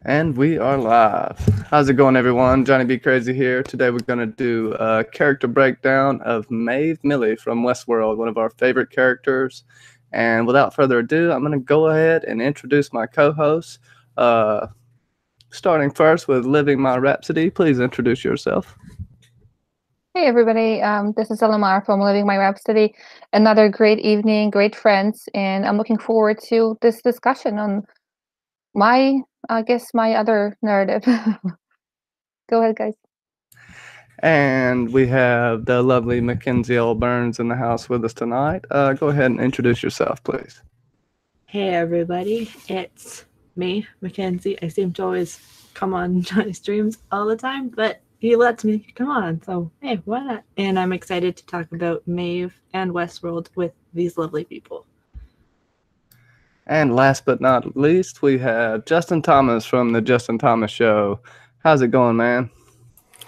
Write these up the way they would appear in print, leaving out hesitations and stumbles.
And we are live. How's it going, everyone? Johnny B. Crazy here. Today we're going to do a character breakdown of Maeve Millie from Westworld, one of our favorite characters. And without further ado, I'm going to go ahead and introduce my co-hosts. Starting first with Living My Rhapsody. Please introduce yourself. Hey everybody, this is Elamar from Living My Rhapsody. Another great evening, great friends, and I'm looking forward to this discussion on my other narrative. Go ahead, guys. And we have the lovely Mackenzie L. Burns in the house with us tonight. Go ahead and introduce yourself, please. Hey everybody, it's me, Mackenzie. I seem to always come on Johnny's streams all the time, but he lets me come on, so hey, why not? And I'm excited to talk about Maeve and Westworld with these lovely people. And last but not least, we have Justin Thomas from the Justin Thomas Show. How's it going, man?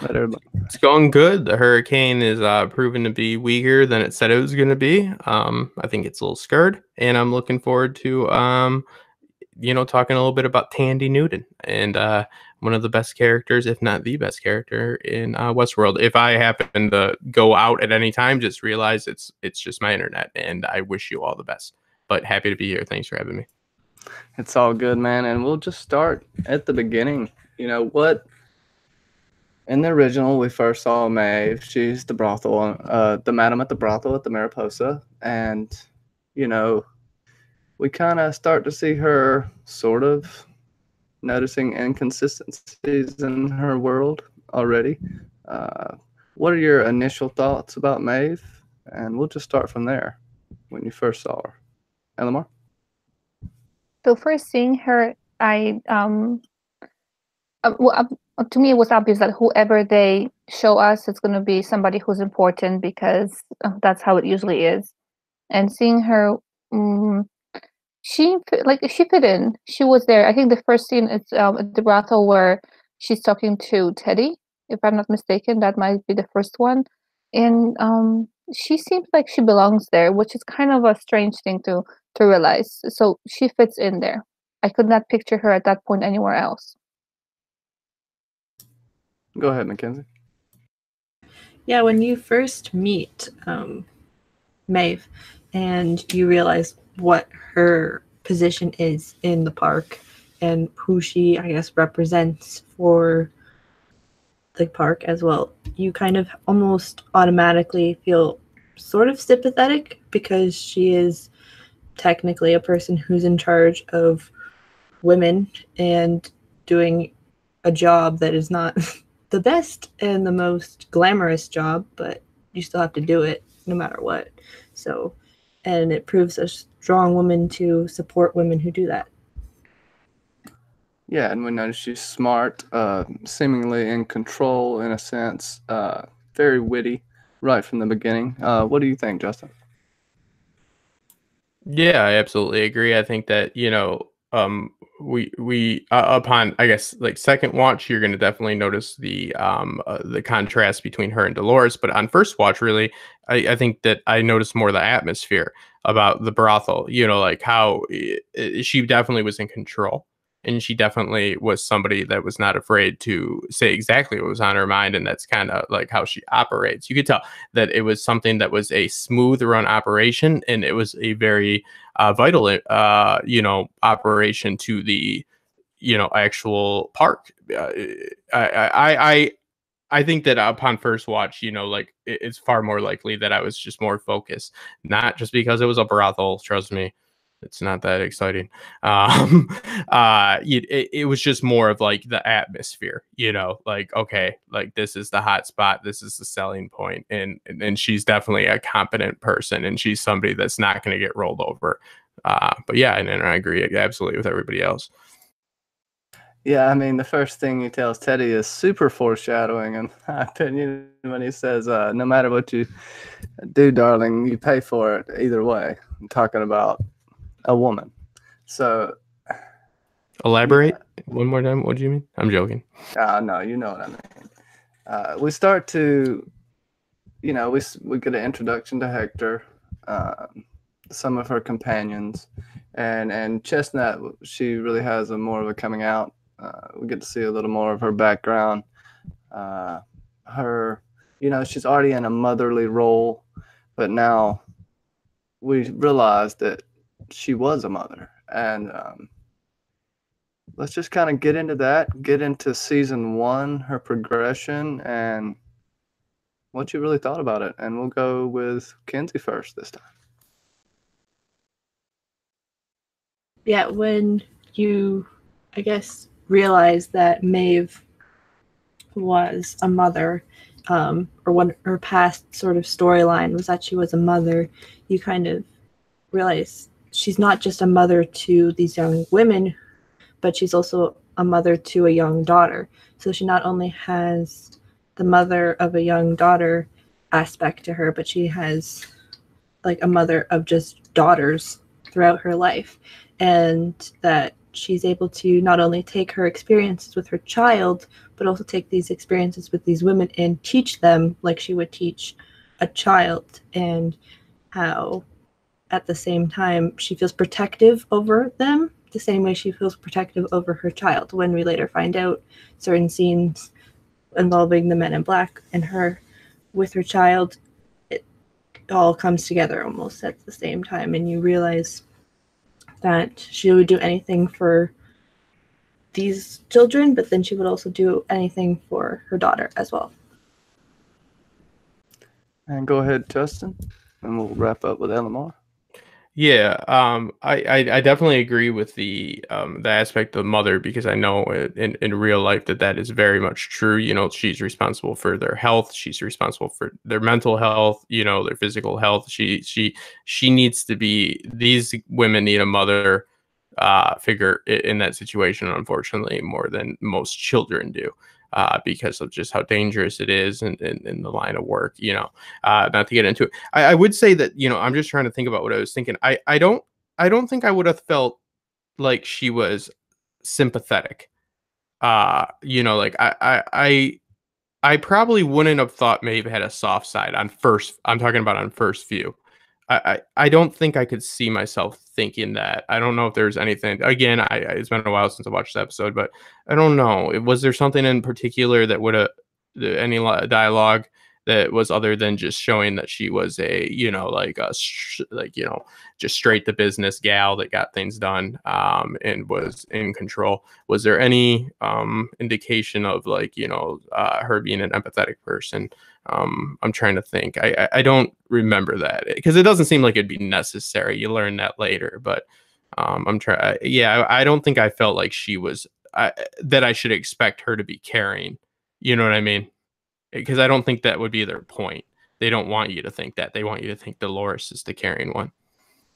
It's going good. The hurricane is proven to be weaker than it said it was going to be. I think it's a little scared, and I'm looking forward to talking a little bit about Tandy Newton and one of the best characters, if not the best character in Westworld. If I happen to go out at any time, just realize it's just my internet, and I wish you all the best. But happy to be here. Thanks for having me. It's all good, man. And we'll just start at the beginning. You know what? In the original, we first saw Maeve. She's the brothel, the madam at the brothel at the Mariposa. And, we kind of start to see her sort of noticing inconsistencies in her world already. What are your initial thoughts about Maeve? And we'll just start from there when you first saw her. Elamar? So first seeing her, to me it was obvious that whoever they show us, it's going to be somebody who's important because that's how it usually is. And seeing her, she fit in. She was there. I think the first scene is at the brothel where she's talking to Teddy, if I'm not mistaken. That might be the first one. And she seems like she belongs there, which is kind of a strange thing to realize. So she fits in there. I could not picture her at that point anywhere else. Go ahead, Mackenzie. Yeah, when you first meet Maeve and you realize what her position is in the park and who she, I guess, represents for the park as well, you kind of almost automatically feel sort of sympathetic because she is technically a person who's in charge of women and doing a job that is not the best and the most glamorous job, but you still have to do it no matter what. So, and it proves a strong woman to support women who do that. Yeah, and we notice she's smart, seemingly in control in a sense, very witty right from the beginning. What do you think, Justin? Yeah, I absolutely agree. I think that, we upon, I guess, like second watch, you're going to definitely notice the contrast between her and Dolores. But on first watch, really, I think that I noticed more the atmosphere about the brothel, like how she definitely was in control. And she definitely was somebody that was not afraid to say exactly what was on her mind. And that's kind of like how she operates. You could tell that it was something that was a smooth run operation. And it was a very vital, operation to the, actual park. I think that upon first watch, it's far more likely that I was just more focused, not just because it was a brothel. Trust me. It's not that exciting. It was just more of like the atmosphere, like, okay, like this is the hot spot. This is the selling point. And she's definitely a competent person and she's somebody that's not going to get rolled over. But yeah, and I agree absolutely with everybody else. Yeah, I mean, the first thing he tells Teddy is super foreshadowing, in my opinion, when he says, no matter what you do, darling, you pay for it either way. I'm talking about a woman. So elaborate one more time. What do you mean? I'm joking. No, you know what I mean. We start to, we get an introduction to Hector, some of her companions, and Chestnut. She really has a more of a coming out We get to see a little more of her background. Her, she's already in a motherly role, but now we realize that she was a mother. And let's just kind of get into that, get into season 1, her progression, and what you really thought about it. And we'll go with Kenzie first this time. Yeah, when you, I guess, realize that Maeve was a mother, or what her past sort of storyline was that she was a mother, you kind of realize she's not just a mother to these young women, but she's also a mother to a young daughter. So she not only has the mother of a young daughter aspect to her, but she has like a mother of just daughters throughout her life. And that she's able to not only take her experiences with her child, but also take these experiences with these women and teach them like she would teach a child, and how at the same time she feels protective over them the same way she feels protective over her child. When we later find out certain scenes involving the Men in Black and her with her child, it all comes together almost at the same time, and you realize that she would do anything for these children, but then she would also do anything for her daughter as well. And go ahead, Justin, and we'll wrap up with Elamar. Yeah, I definitely agree with the aspect of mother, because I know in real life that is very much true. She's responsible for their health. She's responsible for their mental health. Their physical health. She needs to be. These women need a mother figure in that situation, unfortunately, more than most children do. Because of just how dangerous it is in the line of work, not to get into it. I would say that, I'm just trying to think about what I was thinking. I don't think I would have felt like she was sympathetic. Like I probably wouldn't have thought Maeve had a soft side I'm talking about on first view. I don't think I could see myself thinking that. I don't know if there's anything. Again, it's been a while since I watched the episode, but I don't know. Was there something in particular that would have any dialogue that was other than just showing that she was a just straight to business gal that got things done and was in control? Was there any indication of her being an empathetic person? I'm trying to think. I don't remember that, because it doesn't seem like it'd be necessary. You learn that later, but I'm trying. Yeah, I don't think I felt like she was that I should expect her to be caring. You know what I mean? Because I don't think that would be their point. They don't want you to think that. They want you to think Dolores is the caring one.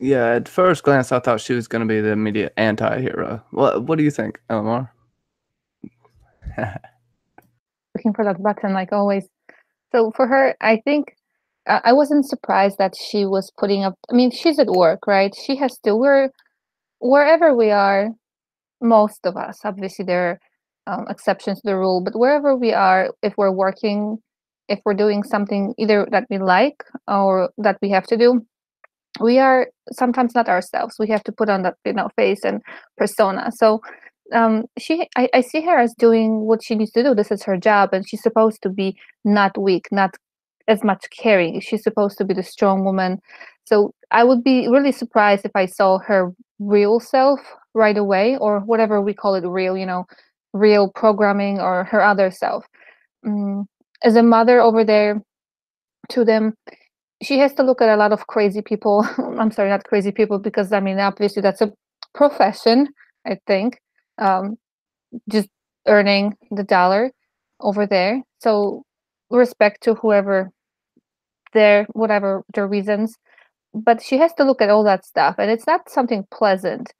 Yeah, at first glance, I thought she was going to be the immediate anti-hero. What do you think, Elamar? Looking for that button like always. So for her, I think I wasn't surprised that she was putting up. I mean, she's at work, right? She has to. Wherever we are, most of us. Obviously, there are exceptions to the rule, but wherever we are, if we're working, if we're doing something either that we like or that we have to do, we are sometimes not ourselves. We have to put on that face and persona. So I see her as doing what she needs to do. This is her job, and she's supposed to be not weak, not as much caring. She's supposed to be the strong woman. So I would be really surprised if I saw her real self right away, or whatever we call it, real programming, or her other self. As a mother over there to them, she has to look at a lot of crazy people. I'm sorry, not crazy people, because I mean, obviously that's a profession, I think. Just earning the dollar over there. So respect to whoever whatever their reasons. But she has to look at all that stuff, and it's not something pleasant.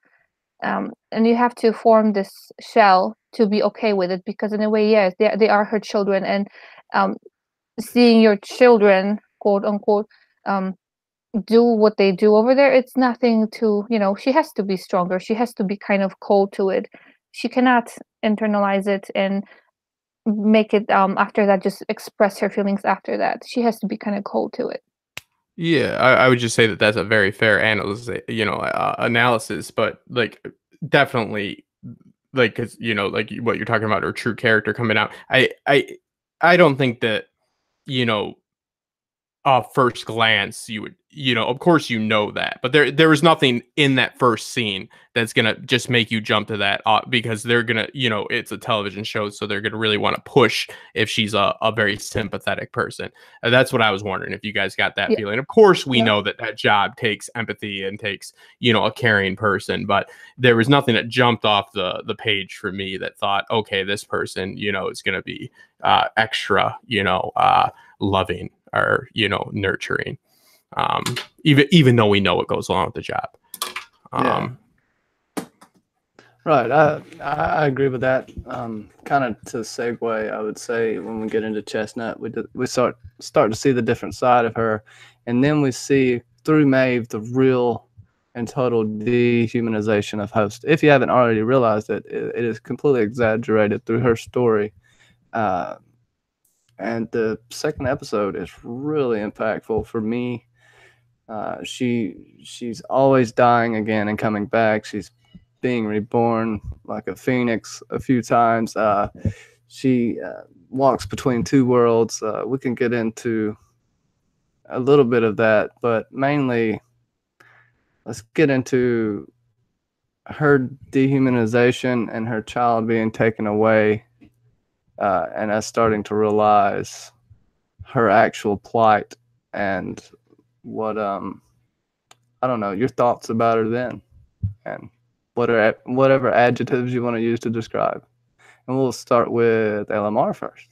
And you have to form this shell to be okay with it, because in a way, yes, they are her children, and seeing your children, quote unquote, do what they do over there, it's nothing to, she has to be stronger. She has to be kind of cold to it. She cannot internalize it and make it after that, just express her feelings after that. She has to be kind of cold to it. Yeah, I would just say that that's a very fair analysis, analysis, but like definitely like, because like what you're talking about, her true character coming out. I don't think that you know first glance you would of course that, but there was nothing in that first scene that's gonna just make you jump to that because they're gonna it's a television show, so they're gonna really want to push if she's a very sympathetic person. That's what I was wondering if you guys got that feeling. Of course we know that job takes empathy and takes a caring person, but there was nothing that jumped off the page for me that thought, okay, this person is gonna be extra loving or nurturing, even though we know what goes along with the job. Right, I agree with that. Kind of to segue, I would say when we get into Chestnut, we start to see the different side of her, and then we see through Maeve the real and total dehumanization of Host. If you haven't already realized it, it is completely exaggerated through her story. And the second episode is really impactful for me. She's always dying again and coming back. She's being reborn like a phoenix a few times. She walks between two worlds. We can get into a little bit of that, but mainly let's get into her dehumanization and her child being taken away, and us starting to realize her actual plight and what I don't know, your thoughts about her then, and whatever adjectives you want to use to describe. And we'll start with LMR first.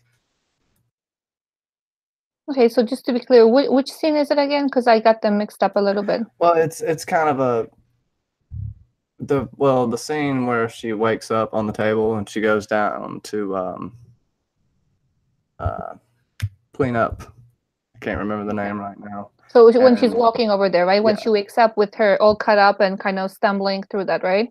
Okay, so just to be clear, which scene is it again? Because I got them mixed up a little bit. Well, it's kind of the scene where she wakes up on the table and she goes down to clean up. I can't remember the name right now. So when she's walking over there, right? When she wakes up with her all cut up and kind of stumbling through that, right?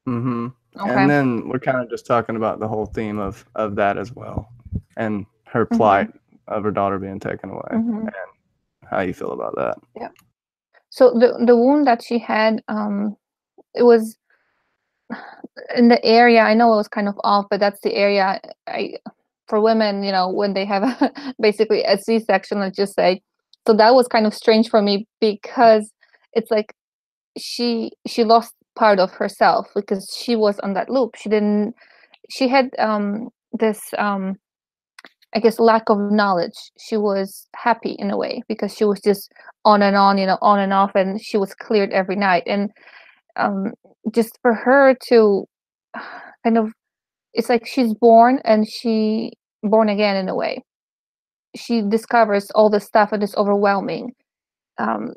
Mm-hmm. Okay. And then we're kind of just talking about the whole theme of that as well, and her plight of her daughter being taken away, and how you feel about that. Yeah. So the wound that she had, it was in the area. I know it was kind of off, but that's the area for women, when they have basically a C-section, let's just say. So that was kind of strange for me because it's like she lost part of herself because she was on that loop. She had this I guess lack of knowledge. She was happy in a way because she was just on and on, on and off, and she was cleared every night. And just for her to kind of, it's like she's born again in a way. She discovers all this stuff and it's overwhelming.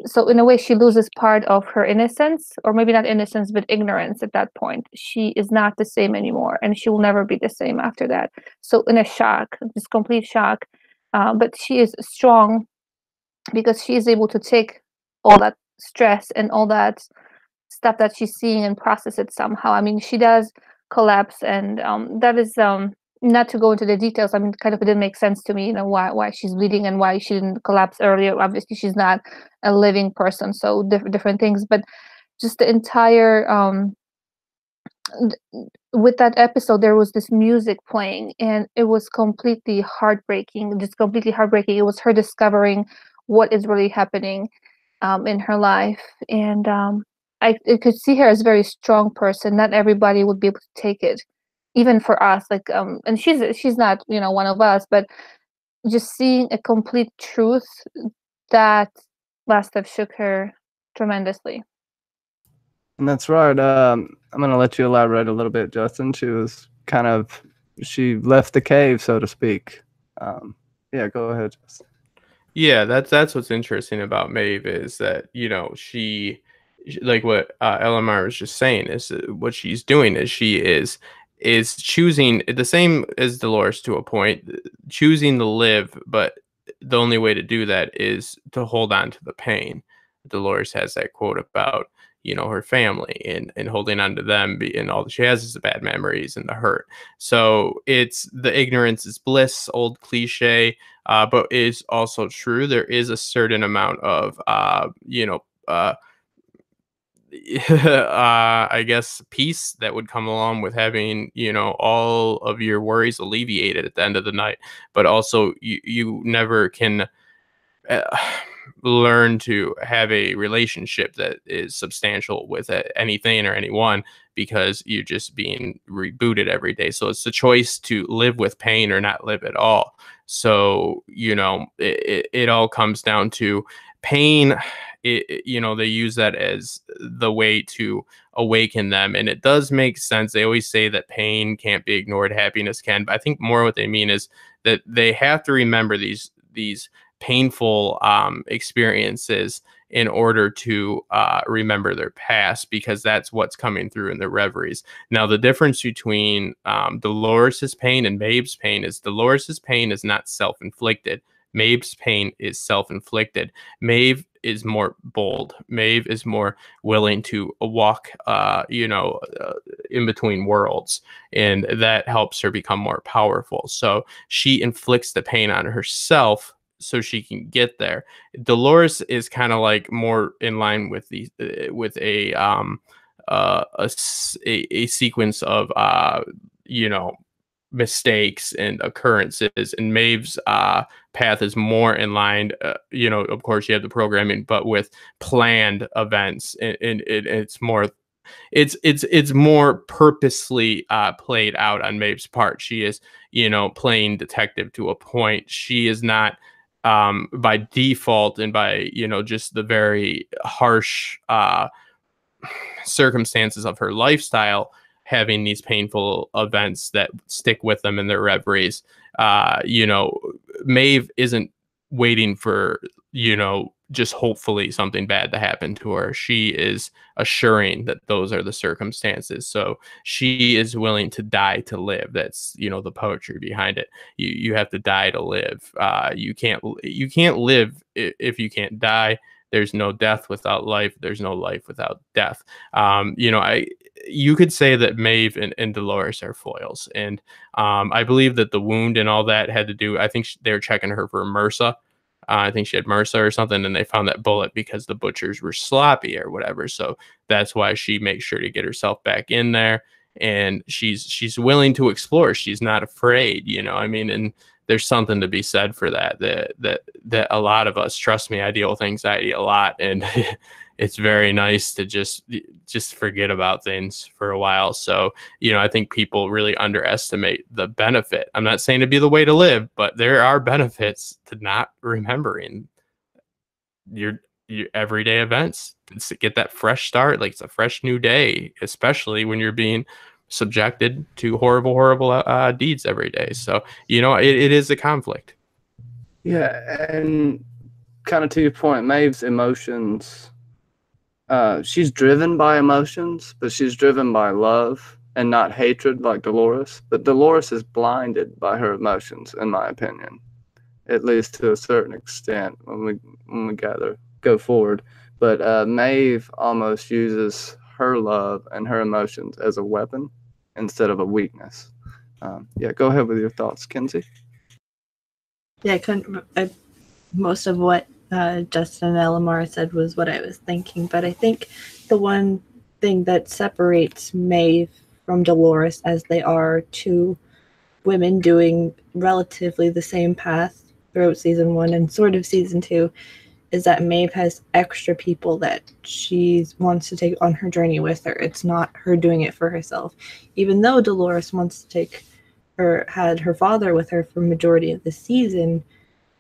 So in a way, she loses part of her innocence, or maybe not innocence, but ignorance at that point. She is not the same anymore, and she will never be the same after that. So in a shock, this complete shock, but she is strong because she is able to take all that stress and all that stuff that she's seeing and process it somehow. I mean, she does collapse, and that is not to go into the details. I mean, kind of it didn't make sense to me, why she's bleeding and why she didn't collapse earlier. Obviously, she's not a living person, so different things. But just the entire with that episode, there was this music playing, and it was completely heartbreaking. Just completely heartbreaking. It was her discovering what is really happening in her life, and I could see her as a very strong person. Not everybody would be able to take it, even for us. Like, and she's not, one of us, but just seeing a complete truth that must have shook her tremendously. And that's right. I'm going to let you elaborate a little bit, Justin. She left the cave, so to speak. Yeah, go ahead, Justin. Yeah, that's what's interesting about Maeve is that she like what LMR was just saying is what she's doing is she is choosing the same as Dolores to a point, choosing to live, but the only way to do that is to hold on to the pain. Dolores has that quote about her family and holding on to them, and all she has is the bad memories and the hurt. So it's the ignorance is bliss, old cliche, but is also true. There is a certain amount of I guess peace that would come along with having, all of your worries alleviated at the end of the night. But also you never can uh, learn to have a relationship that is substantial with anything or anyone, because you're just being rebooted every day. So it's a choice to live with pain or not live at all. So it all comes down to pain. They use that as the way to awaken them, and it does make sense. They always say that pain can't be ignored, happiness can, but I think more what they mean is that they have to remember these painful experiences in order to remember their past, because that's what's coming through in the reveries. Now, the difference between Dolores's pain and Maeve's pain is Dolores's pain is not self-inflicted. Maeve's pain is self-inflicted. Maeve is more bold. Maeve is more willing to walk, in between worlds, and that helps her become more powerful. So she inflicts the pain on herself so she can get there. Dolores is kind of like more in line with a sequence of mistakes and occurrences, and Maeve's path is more in line. Of course, you have the programming, but with planned events, and it's more. It's more purposely played out on Maeve's part. She is, playing detective to a point. She is not by default and by just the very harsh circumstances of her lifestyle, having these painful events that stick with them in their reveries. Maeve isn't waiting for just hopefully something bad to happen to her. She is assuring that those are the circumstances. So she is willing to die to live. That's the poetry behind it. You have to die to live. You can't live if you can't die. There's no death without life. There's no life without death. You could say that Maeve and Dolores are foils, and I believe that the wound and all that had to do. I think they were checking her for MRSA. I think she had MRSA or something, and they found that bullet because the butchers were sloppy or whatever. So that's why she makes sure to get herself back in there, and she's willing to explore. She's not afraid, and there's something to be said for that a lot of us, trust me, I deal with anxiety a lot, and it's very nice to just forget about things for a while. So, I think people really underestimate the benefit. I'm not saying to be the way to live, but there are benefits to not remembering your everyday events. To get that fresh start, like it's a fresh new day, especially when you're being subjected to horrible deeds every day. So, it is a conflict. Yeah, and kind of to your point, Maeve's emotions, she's driven by emotions, but she's driven by love and not hatred like Dolores. But Dolores is blinded by her emotions, in my opinion, at least to a certain extent when we go forward. But Maeve almost uses her love and her emotions as a weapon instead of a weakness. Go ahead with your thoughts, Kenzie. Yeah, most of what Justin and Elamar said was what I was thinking, but I think the one thing that separates Maeve from Dolores, as they are two women doing relatively the same path throughout season 1 and sort of season 2, is that Maeve has extra people that she wants to take on her journey with her. It's not her doing it for herself. Even though Dolores wants to had her father with her for majority of the season,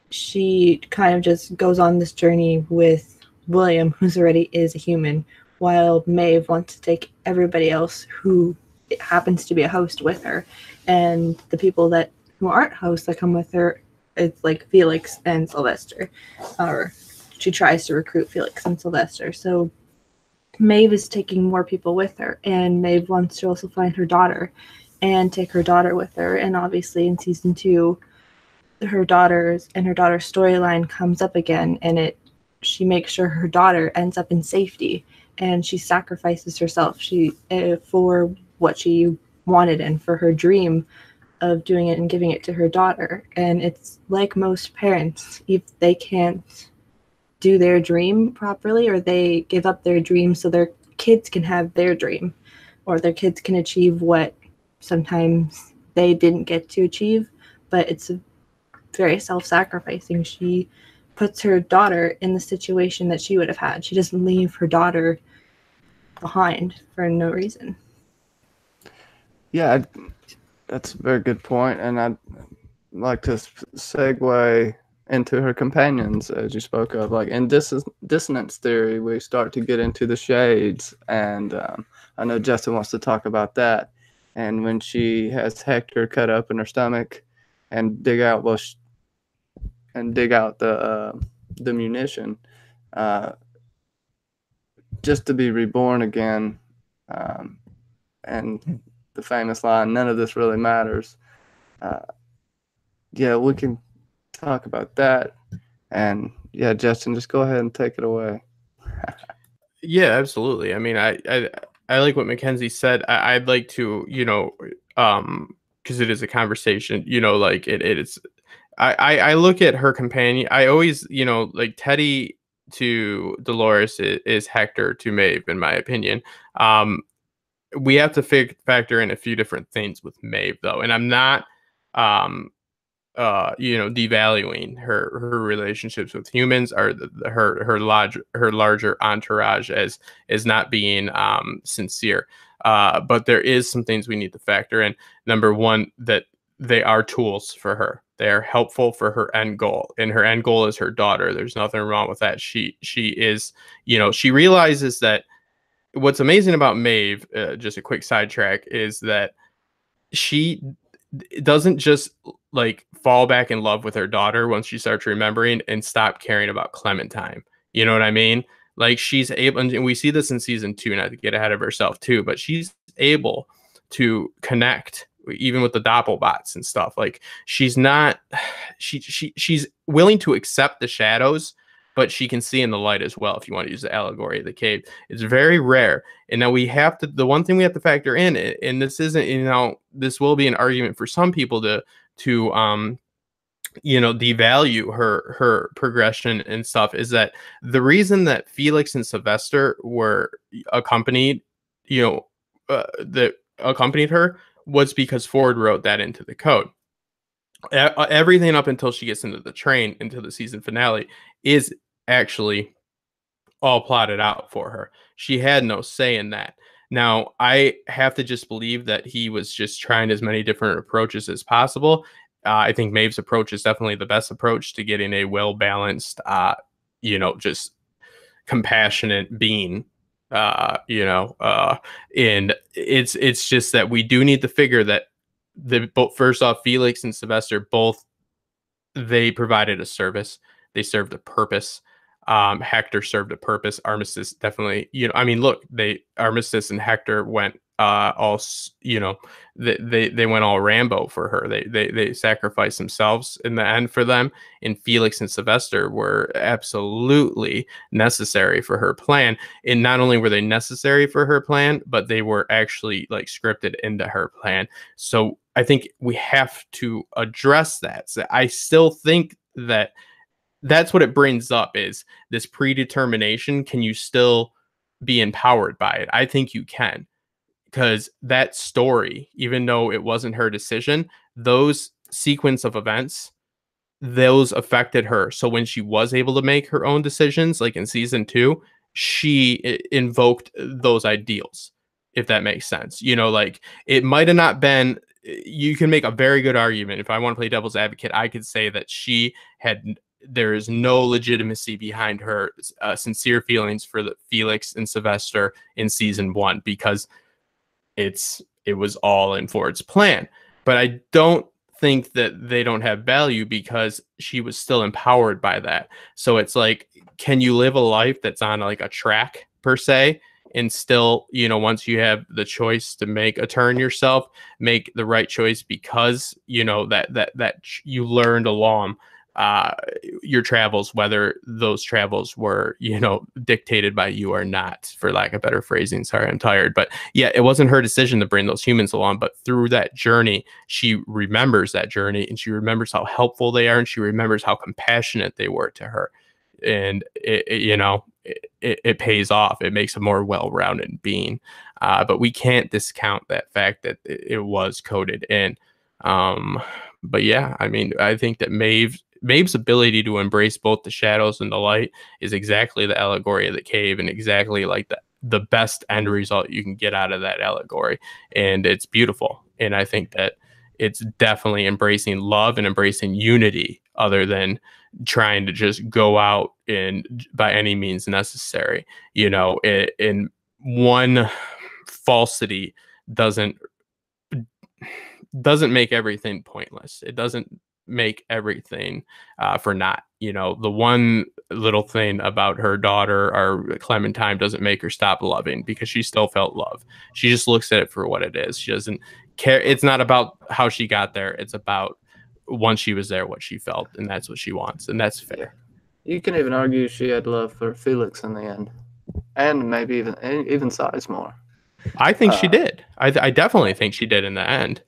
she kind of just goes on this journey with William, who's already is a human, while Maeve wants to take everybody else who happens to be a host with her. And the people who aren't hosts that come with her, it's like Felix and Sylvester, or she tries to recruit Felix and Sylvester. So Maeve is taking more people with her, and Maeve wants to also find her daughter and take her daughter with her. And obviously in season 2, her daughter's storyline comes up again, and she makes sure her daughter ends up in safety, and she sacrifices herself for what she wanted and for her dream of doing it and giving it to her daughter. And it's like most parents, if they can't do their dream properly, or they give up their dream so their kids can have their dream, or their kids can achieve what sometimes they didn't get to achieve, but it's very self-sacrificing. She puts her daughter in the situation that she would have had. She doesn't leave her daughter behind for no reason. Yeah, that's a very good point, and I'd like to segue into her companions, as you spoke of. Like in dissonance theory, we start to get into the shades, and I know Justin wants to talk about that. And when she has Hector cut up in her stomach and dig out the munition, just to be reborn again, and the famous line, "None of this really matters." Yeah, we can talk about that. And yeah, Justin, just go ahead and take it away. Yeah, absolutely. I mean, I like what Mackenzie said. I'd like to, because it is a conversation, like it's. I look at her companion. I always, like Teddy to Dolores is Hector to Maeve, in my opinion. We have to factor in a few different things with Maeve, though, and I'm not, devaluing her relationships with humans, or her larger entourage as not being sincere. But there is some things we need to factor in. Number one, that they are tools for her. They are helpful for her end goal, and her end goal is her daughter. There's nothing wrong with that. She is, she realizes that. What's amazing about Maeve, just a quick sidetrack, is that she doesn't just like fall back in love with her daughter once she starts remembering and stop caring about Clementine. You know what I mean? Like she's able, and we see this in season 2, not to get ahead of herself too, but she's able to connect even with the Doppelbots and stuff. Like she's not, she's willing to accept the shadows, but she can see in the light as well. If you want to use the allegory of the cave, it's very rare. And now we have to, the one thing we have to factor in, and this isn't, this will be an argument for some people to devalue her progression and stuff, is that the reason that Felix and Sylvester were accompanied, that accompanied her, was because Ford wrote that into the code. Everything up until she gets into the train, into the season finale, is actually all plotted out for her. She had no say in that. Now, I have to just believe that he was just trying as many different approaches as possible. I think Maeve's approach is definitely the best approach to getting a well-balanced, just compassionate being, and it's just that we do need to figure that first off, Felix and Sylvester, both, they provided a service. They served a purpose. Hector served a purpose. Armistice definitely, look, Armistice and Hector went they went all Rambo for her. They sacrificed themselves in the end for them. And Felix and Sylvester were absolutely necessary for her plan. And not only were they necessary for her plan, but they were actually like scripted into her plan. So I think we have to address that. So I still think that that's what it brings up, is this predetermination. Can you still be empowered by it? I think you can, because that story, even though it wasn't her decision, those sequence of events, those affected her. So when she was able to make her own decisions, like in season 2, she invoked those ideals, if that makes sense. Like it might have not been, you can make a very good argument. If I want to play devil's advocate, I could say that there is no legitimacy behind her sincere feelings for the Felix and Sylvester in season 1, because it was all in Ford's plan. But I don't think that they don't have value, because she was still empowered by that. So it's like, can you live a life that's on like a track per se, and still, once you have the choice to make a turn yourself, make the right choice, because that you learned along your travels, whether those travels were dictated by you or not, for lack of better phrasing. Sorry, I'm tired. But yeah, it wasn't her decision to bring those humans along, but through that journey, she remembers that journey, and she remembers how helpful they are, and she remembers how compassionate they were to her. And it pays off. It makes a more well-rounded being. But we can't discount that fact that it was coded in. But yeah, I mean, I think that Maeve's ability to embrace both the shadows and the light is exactly the allegory of the cave, and exactly like the best end result you can get out of that allegory. And it's beautiful. And I think that it's definitely embracing love and embracing unity, other than trying to just go out and by any means necessary. In one falsity doesn't make everything pointless. It doesn't make everything for naught. The one little thing about her daughter or Clementine doesn't make her stop loving, because she still felt love. She just looks at it for what it is. She doesn't care. It's not about how she got there. It's about once she was there, what she felt, and that's what she wants, and that's fair. You can even argue she had love for Felix in the end, and maybe even Sizemore. I think she did. I definitely think she did in the end.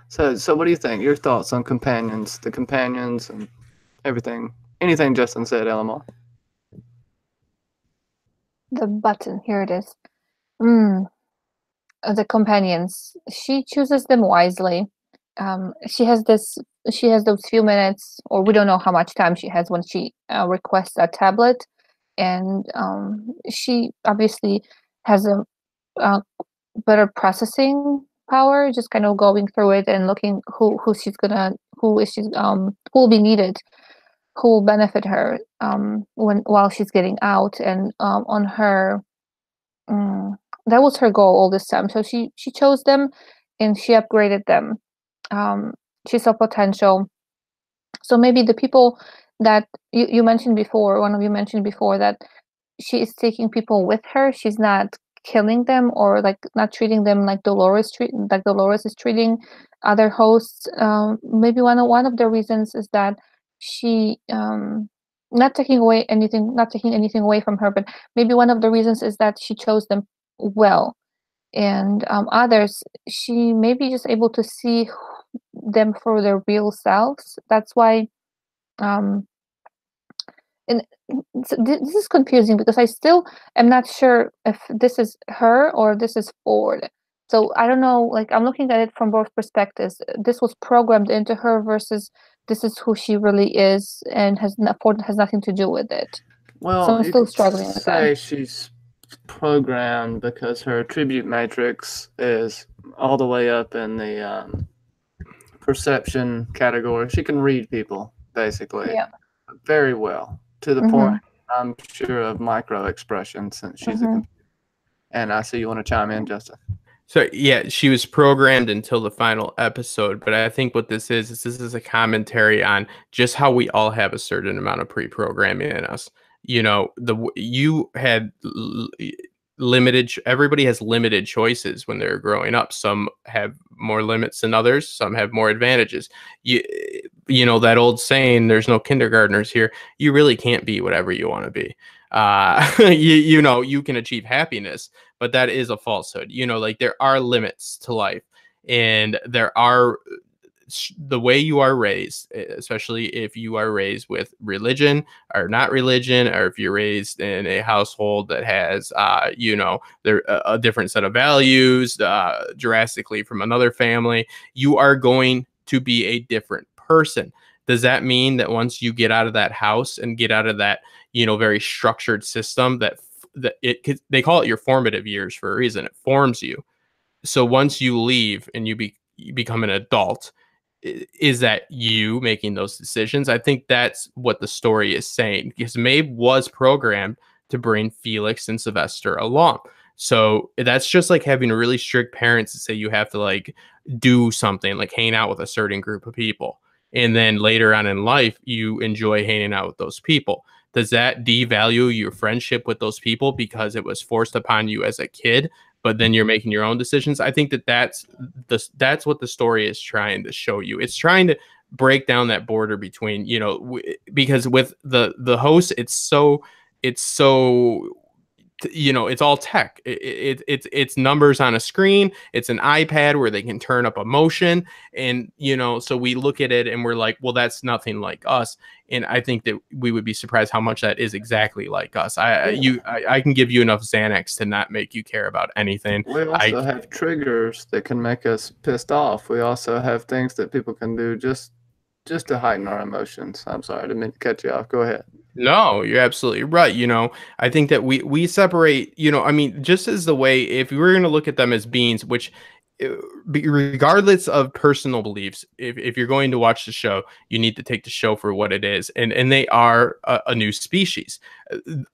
So what do you think? Your thoughts on the companions, and everything? Anything Justin said, Elamar? The button, here it is. The companions. She chooses them wisely. She has those few minutes, or we don't know how much time she has when she requests a tablet, and she obviously has a better processing power, just kind of going through it and looking who will be needed, who will benefit her while she's getting out, and on her. That was her goal all this time. So she chose them, and she upgraded them. She saw potential. So maybe the people that you mentioned before, one of you mentioned before, that she is taking people with her. She's not killing them, or like not treating them like Dolores is treating other hosts. Maybe one of the reasons is that she not taking anything away from her, but maybe one of the reasons is that she chose them well, and others, she may be just able to see them for their real selves. That's why and this is confusing, because I still am not sure if this is her or this is Ford. So I don't know, like I'm looking at it from both perspectives. This was programmed into her versus this is who she really is, and Ford has nothing to do with it. Well, so I'm still struggling with that. She's programmed because her attribute matrix is all the way up in the perception category. She can read people, basically, very well, to the point, I'm sure, of micro expression, since she's a computer. And I see you want to chime in, Justin. So yeah, she was programmed until the final episode, but I think what this is a commentary on just how we all have a certain amount of pre-programming in us. You had limited. Everybody has limited choices when they're growing up. Some have more limits than others. Some have more advantages. You know that old saying, "There's no kindergartners here." You really can't be whatever you want to be. You can achieve happiness, but that is a falsehood. Like there are limits to life, and there are the way you are raised, especially if you are raised with religion or not religion, or if you're raised in a household that has, a different set of values, drastically from another family, you are going to be a different person. Does that mean that once you get out of that house and get out of that, very structured system, they call it your formative years for a reason? It forms you. So once you leave and you become an adult, is that you making those decisions? I think that's what the story is saying, because Maeve was programmed to bring Felix and Sylvester along. So that's just like having really strict parents that say you have to like do something, like hang out with a certain group of people. And then later on in life, you enjoy hanging out with those people. Does that devalue your friendship with those people because it was forced upon you as a kid, but then you're making your own decisions? I think that's what the story is trying to show you. It's trying to break down that border between, because with the host, it's so it's all tech. It's numbers on a screen. It's an iPad where they can turn up emotion, and so we look at it and we're like, well, that's nothing like us. And I think that we would be surprised how much that is exactly like us. I can give you enough Xanax to not make you care about anything. We also have triggers that can make us pissed off. We also have things that people can do just to heighten our emotions. I'm sorry, I didn't mean to cut you off. Go ahead. No, you're absolutely right. I think that we separate, I mean, just as the way, if we were going to look at them as beings, which regardless of personal beliefs, if you're going to watch the show, you need to take the show for what it is. And they are a new species.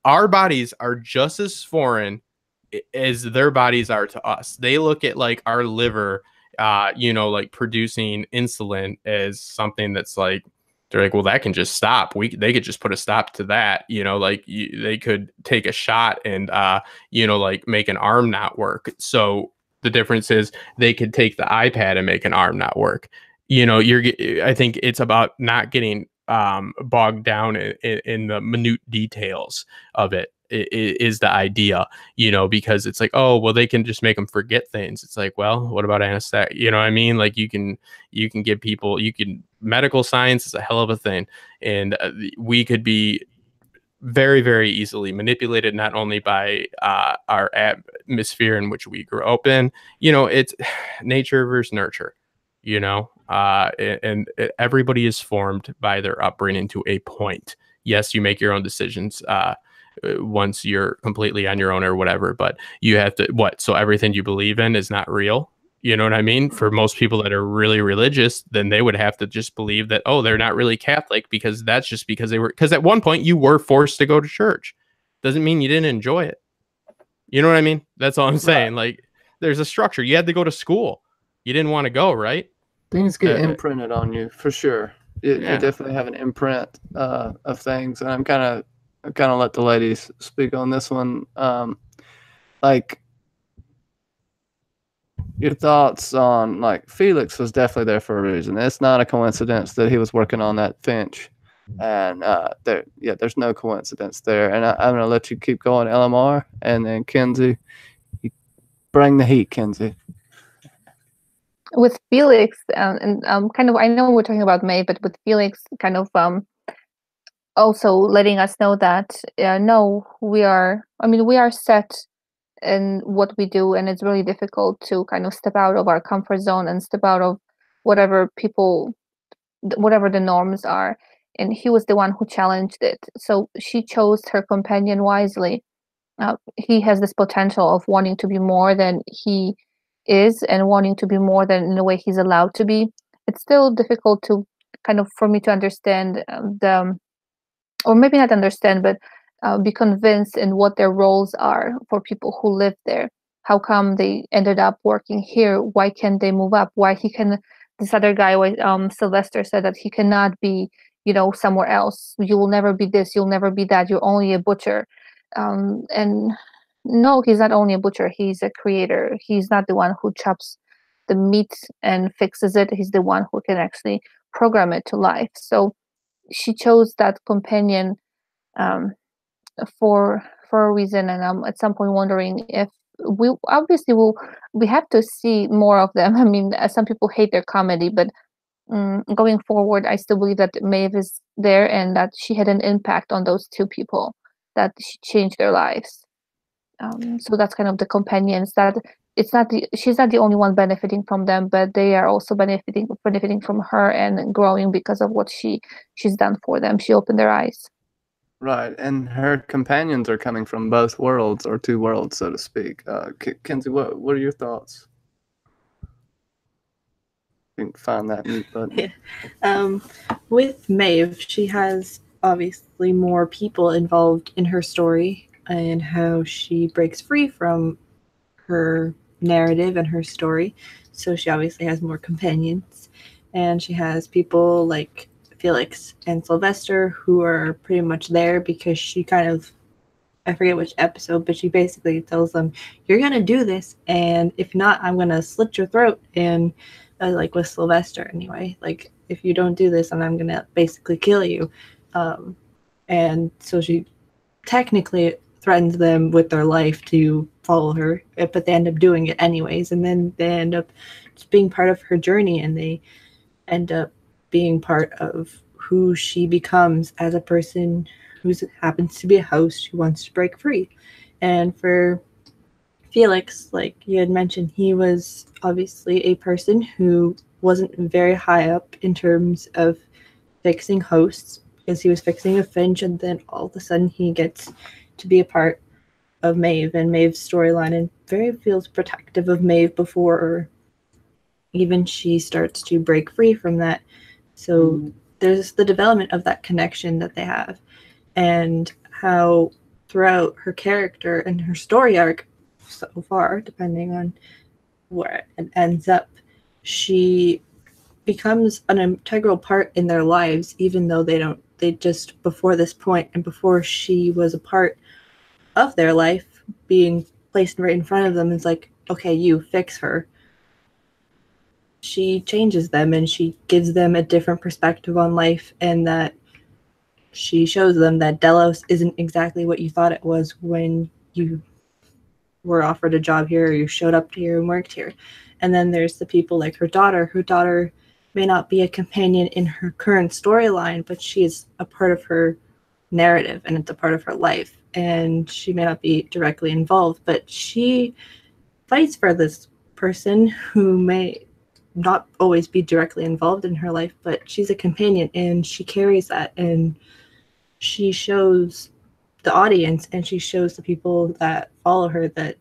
Our bodies are just as foreign as their bodies are to us. They look at like our liver, like producing insulin as something that's like, they're like, well, that can just stop. They could just put a stop to that. They could take a shot and, like make an arm not work. So the difference is they could take the iPad and make an arm not work. I think it's about not getting bogged down in the minute details of it. Is the idea, because it's like, oh, well, they can just make them forget things. It's like, well, what about anesthetic? You know what I mean? Like you can give people, medical science is a hell of a thing. And we could be very, very easily manipulated, not only by our atmosphere in which we grew up in, it's nature versus nurture, and everybody is formed by their upbringing to a point. Yes, you make your own decisions once you're completely on your own or whatever, but you have to so everything you believe in is not real. You know what I mean? For most people that are really religious, then they would have to just believe that, oh, they're not really Catholic because that's just because because at one point you were forced to go to church. Doesn't mean you didn't enjoy it. You know what I mean? That's all I'm saying. Like there's a structure. You had to go to school. You didn't want to go, right? Things get imprinted on you for sure. You definitely have an imprint of things. And I'm kind of let the ladies speak on this one. Like your thoughts on, like, Felix was definitely there for a reason. It's not a coincidence that he was working on that Finch. And there's no coincidence there. And I'm going to let you keep going, LMR. And then Kenzie, you bring the heat, Kenzie. With Felix, and kind of, I know we're talking about Maeve, but with Felix, kind of also letting us know that no, we are set in what we do, and it's really difficult to kind of step out of our comfort zone and step out of whatever the norms are. And he was the one who challenged it. So she chose her companion wisely. He has this potential of wanting to be more than he is and wanting to be more than in the way he's allowed to be. It's still difficult to kind of, for me to understand or maybe not understand, but be convinced in what their roles are for people who live there. How come they ended up working here? Why can't they move up? Why this other guy, Sylvester, said that he cannot be, somewhere else. You will never be this, you'll never be that, you're only a butcher. And no, he's not only a butcher, he's a creator. He's not the one who chops the meat and fixes it. He's the one who can actually program it to life. So she chose that companion for a reason, and I'm at some point wondering if we have to see more of them. I mean, some people hate their comedy, but going forward, I still believe that Maeve is there and that she had an impact on those two people, that she changed their lives. So that's kind of the companions, that she's not the only one benefiting from them, but they are also benefiting from her and growing because of what she's done for them. She opened their eyes. Right, and her companions are coming from both worlds, or two worlds, so to speak. Kenzie, what are your thoughts? You can find that mute button. Yeah. With Maeve, she has obviously more people involved in her story and how she breaks free from her narrative and her story. So she obviously has more companions, and she has people like Felix and Sylvester who are pretty much there because she kind of, I forget which episode, but she basically tells them, you're going to do this, and if not, I'm going to slit your throat. And like with Sylvester anyway, like, if you don't do this, and I'm going to basically kill you. And so she technically threatens them with their life to follow her, but they end up doing it anyways, and then they end up just being part of her journey, and they end up being part of who she becomes as a person who happens to be a host who wants to break free. And for Felix, like you had mentioned, he was obviously a person who wasn't very high up in terms of fixing hosts, because he was fixing a Finch, and then all of a sudden he gets to be a part of Maeve and Maeve's storyline, and very feels protective of Maeve before even she starts to break free from that. So there's the development of that connection that they have, and how throughout her character and her story arc so far, depending on where it ends up, she becomes an integral part in their lives, even though they just, before this point and before she was a part of their life, being placed right in front of them is like, okay, you fix her. She changes them, and she gives them a different perspective on life, and that she shows them that Delos isn't exactly what you thought it was when you were offered a job here, or you showed up here and worked here. And then there's the people like her daughter. Her daughter may not be a companion in her current storyline, but she is a part of her narrative, and it's a part of her life. And she may not be directly involved, but she fights for this person who may not always be directly involved in her life, but she's a companion, and she carries that, and she shows the audience, and she shows the people that follow her that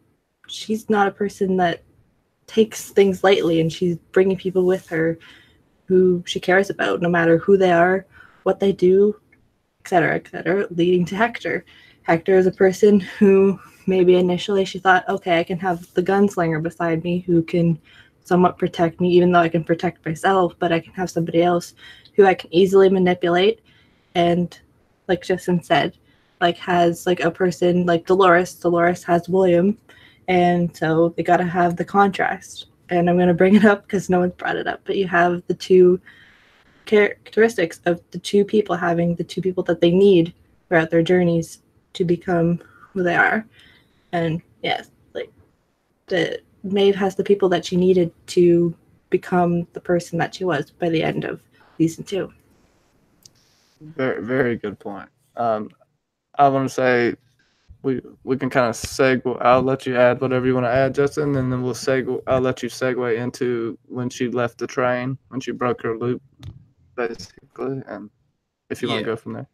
she's not a person that takes things lightly, and she's bringing people with her who she cares about, no matter who they are, what they do, etc., leading to Hector. Hector is a person who maybe initially she thought, okay, I can have the gunslinger beside me who can somewhat protect me, even though I can protect myself, but I can have somebody else who I can easily manipulate. And like Justin said, like has like a person like Dolores. Dolores has William, and so they got to have the contrast. And I'm going to bring it up because no one's brought it up, but you have the two characteristics of the two people having the two people that they need throughout their journeys to become who they are. And yes, like the Maeve has the people that she needed to become the person that she was by the end of season 2. Very, very good point. I want to say we can kind of segue. I'll let you add whatever you want to add, Justin, and then we'll segue. I'll let you segue into when she left the train, when she broke her loop, basically, and if you want to go from there.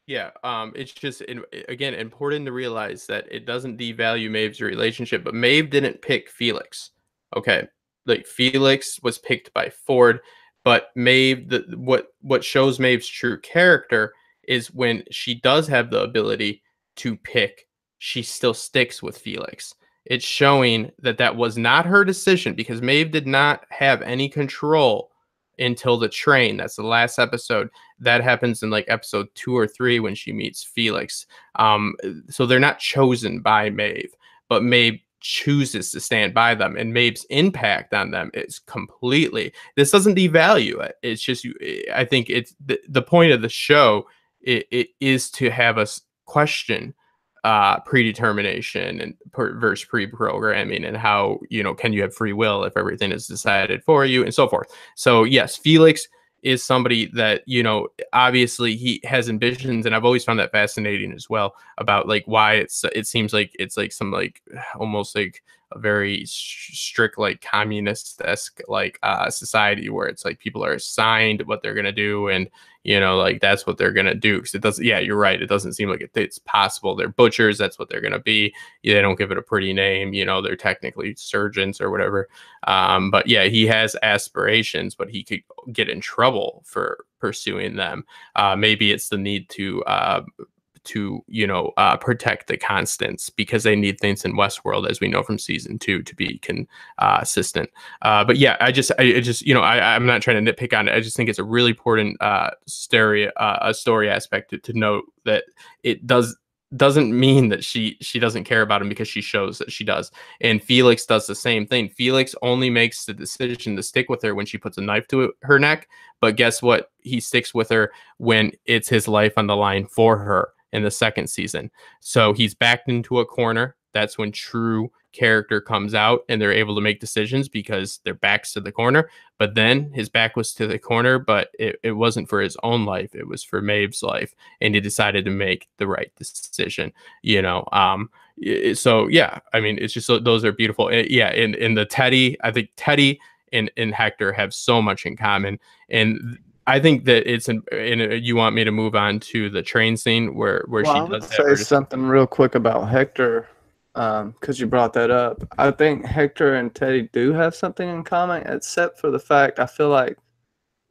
Yeah, it's just again important to realize that it doesn't devalue Maeve's relationship, but Maeve didn't pick Felix. Okay, like Felix was picked by Ford, but Maeve, what shows Maeve's true character is when she does have the ability to pick, she still sticks with Felix. It's showing that that was not her decision, because Maeve did not have any control until the train. That's the last episode. That happens in like episode 2 or 3 when she meets Felix. So they're not chosen by Maeve, but Maeve chooses to stand by them, and Maeve's impact on them is completely, this doesn't devalue it. It's just, I think it's the point of the show, it is to have us question predetermination and versus pre-programming, and how, can you have free will if everything is decided for you, and so forth. So yes, Felix is somebody that, obviously he has ambitions, and I've always found that fascinating as well, about like why it seems like it's like some like almost like a very strict like communist-esque like society, where it's like people are assigned what they're gonna do, and like that's what they're gonna do. Because it doesn't, yeah, you're right, it doesn't seem like it's possible. They're butchers, that's what they're gonna be. Yeah, they don't give it a pretty name, they're technically surgeons or whatever. But yeah, he has aspirations, but he could get in trouble for pursuing them. Maybe it's the need to protect the constants, because they need things in Westworld, as we know from season 2, to be consistent. But yeah, I just I'm not trying to nitpick on it. I just think it's a really important story aspect to note, that it doesn't mean that she doesn't care about him, because she shows that she does. And Felix does the same thing. Felix only makes the decision to stick with her when she puts a knife to her neck, but guess what? He sticks with her when it's his life on the line for her. in the second season. So he's backed into a corner. That's when true character comes out and they're able to make decisions because their back's to the corner. But then his back was to the corner, but it wasn't for his own life. It was for Maeve's life. And he decided to make the right decision, you know. So, yeah, I mean, it's just those are beautiful. Yeah. In the Teddy, I think Teddy and Hector have so much in common. And I think that it's you want me to move on to the train scene where she does say something real quick about Hector, because you brought that up. I think Hector and Teddy do have something in common, except for the fact I feel like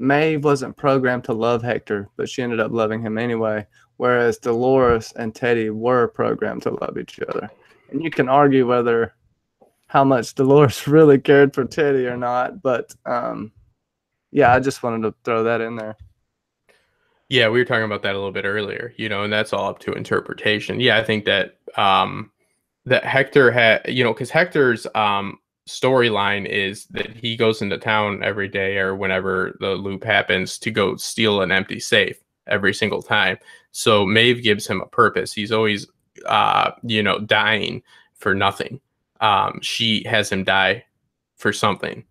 Maeve wasn't programmed to love Hector, but she ended up loving him anyway, whereas Dolores and Teddy were programmed to love each other. And you can argue whether how much Dolores really cared for Teddy or not, but yeah, I just wanted to throw that in there. Yeah, we were talking about that a little bit earlier, you know, and that's all up to interpretation. Yeah, I think that that Hector had, you know, because Hector's storyline is that he goes into town every day or whenever the loop happens to go steal an empty safe every single time. So Maeve gives him a purpose. He's always, you know, dying for nothing. She has him die for something.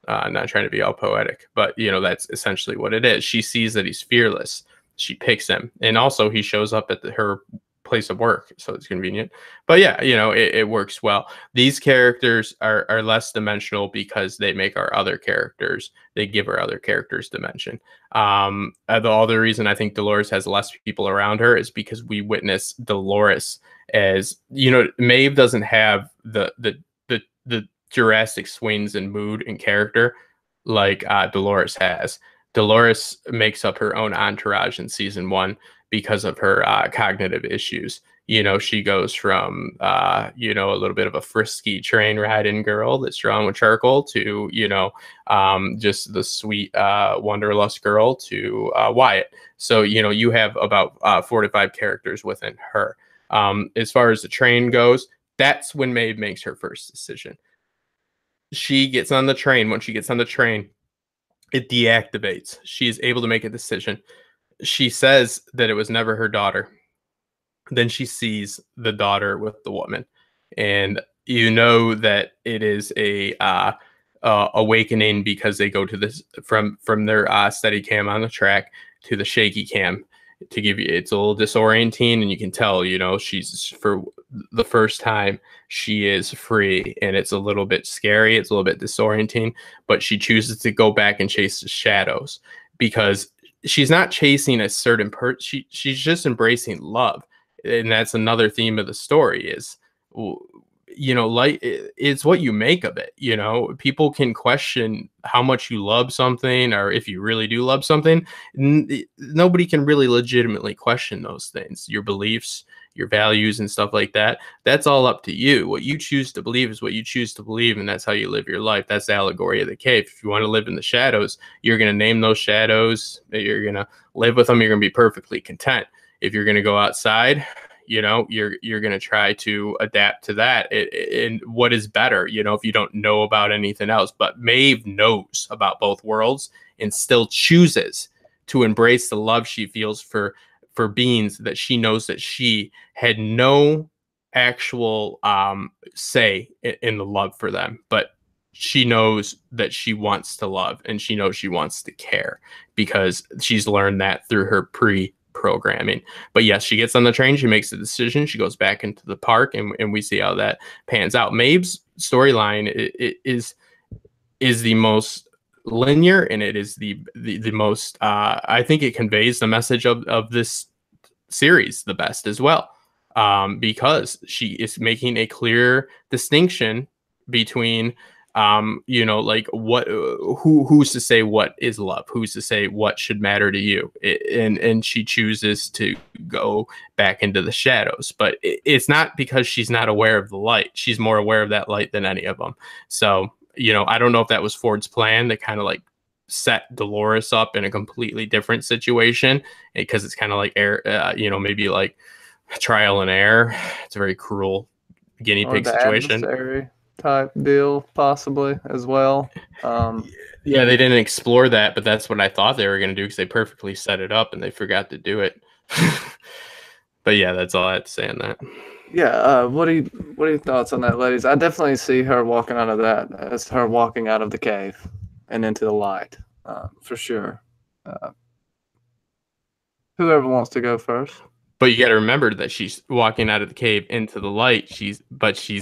Not trying to be all poetic, but you know, that's essentially what it is. She sees that he's fearless. She picks him. And also he shows up at her place of work, so it's convenient. But yeah, you know, it works well. These characters are less dimensional because they make our other characters, they give our other characters dimension. The other reason I think Dolores has less people around her is because we witness Dolores as, you know, Maeve doesn't have the drastic swings in mood and character like Dolores has. Dolores makes up her own entourage in season 1 because of her cognitive issues. You know, she goes from, you know, a little bit of a frisky train riding girl that's drawn with charcoal to, you know, just the sweet wanderlust girl to Wyatt. So, you know, you have about 4 to 5 characters within her. As far as the train goes, that's when Maeve makes her first decision. She gets on the train. When she gets on the train, it deactivates. She is able to make a decision. She says that it was never her daughter. Then she sees the daughter with the woman, and you know that it is a awakening because they go to this from their steady cam on the track to the shaky cam to give you, it's a little disorienting, and you can tell, you know, she's, for the first time, she is free, and it's a little bit scary, it's a little bit disorienting, but she chooses to go back and chase the shadows because she's not chasing a certain person. She's just embracing love. And that's another theme of the story is, you know, like, it's what you make of it. You know, people can question how much you love something, or if you really do love something. Nobody can really legitimately question those things, your beliefs, your values, and stuff like that. That's all up to you. What you choose to believe is what you choose to believe, and that's how you live your life. That's the allegory of the cave. If you want to live in the shadows, you're going to name those shadows, you're going to live with them, you're going to be perfectly content. If you're going to go outside, you know, you're going to try to adapt to that. And what is better, you know, if you don't know about anything else. But Maeve knows about both worlds and still chooses to embrace the love she feels for beings that she knows that she had no actual say in the love for them. But she knows that she wants to love, and she knows she wants to care because she's learned that through her programming. But yes, she gets on the train, she makes the decision, she goes back into the park, and we see how that pans out. Maeve's storyline is the most linear, and it is the most I think it conveys the message of this series the best as well, because she is making a clear distinction between you know, like who's to say what is love, who's to say what should matter to you, and she chooses to go back into the shadows. But it's not because she's not aware of the light. She's more aware of that light than any of them. So, you know, I don't know if that was Ford's plan to kind of like set Dolores up in a completely different situation, because it's kind of like you know, maybe like trial and error. It's a very cruel guinea pig situation type deal, possibly, as well. Yeah, they didn't explore that, but that's what I thought they were going to do, because they perfectly set it up and they forgot to do it. But yeah, that's all I have to say on that. Yeah, what are your thoughts on that, ladies? I definitely see her walking out of that as her walking out of the cave and into the light, for sure. Whoever wants to go first. But you got to remember that she's walking out of the cave into the light. She's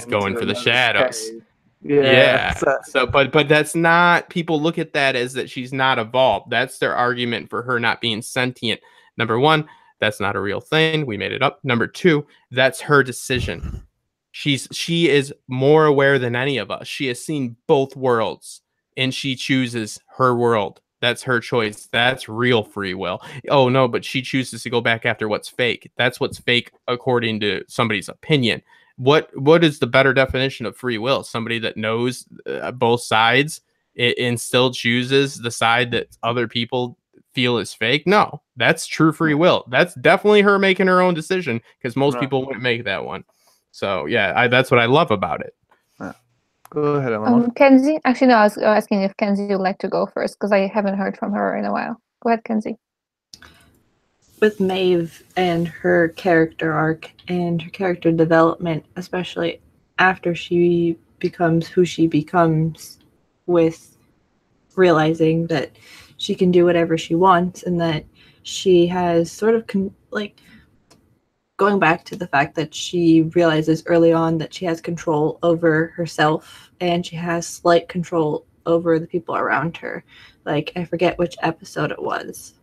going for the shadows. Cave. Yeah. Yeah. So, but that's not. People look at that as that she's not evolved. That's their argument for her not being sentient. Number one, that's not a real thing. We made it up. Number two, that's her decision. She is more aware than any of us. She has seen both worlds, and she chooses her world. That's her choice. That's real free will. Oh no, but she chooses to go back after what's fake. That's what's fake according to somebody's opinion. What is the better definition of free will? Somebody that knows both sides and still chooses the side that other people feel is fake? No, that's true free will. That's definitely her making her own decision, because most people wouldn't make that one. So yeah, that's what I love about it. Go ahead, Emma. Kenzie. Actually, no, I was asking if Kenzie would like to go first, because I haven't heard from her in a while. Go ahead, Kenzie. With Maeve and her character arc and her character development, especially after she becomes who she becomes, with realizing that she can do whatever she wants, and that she has sort of going back to the fact that she realizes early on that she has control over herself and she has slight control over the people around her. Like, I forget which episode it was.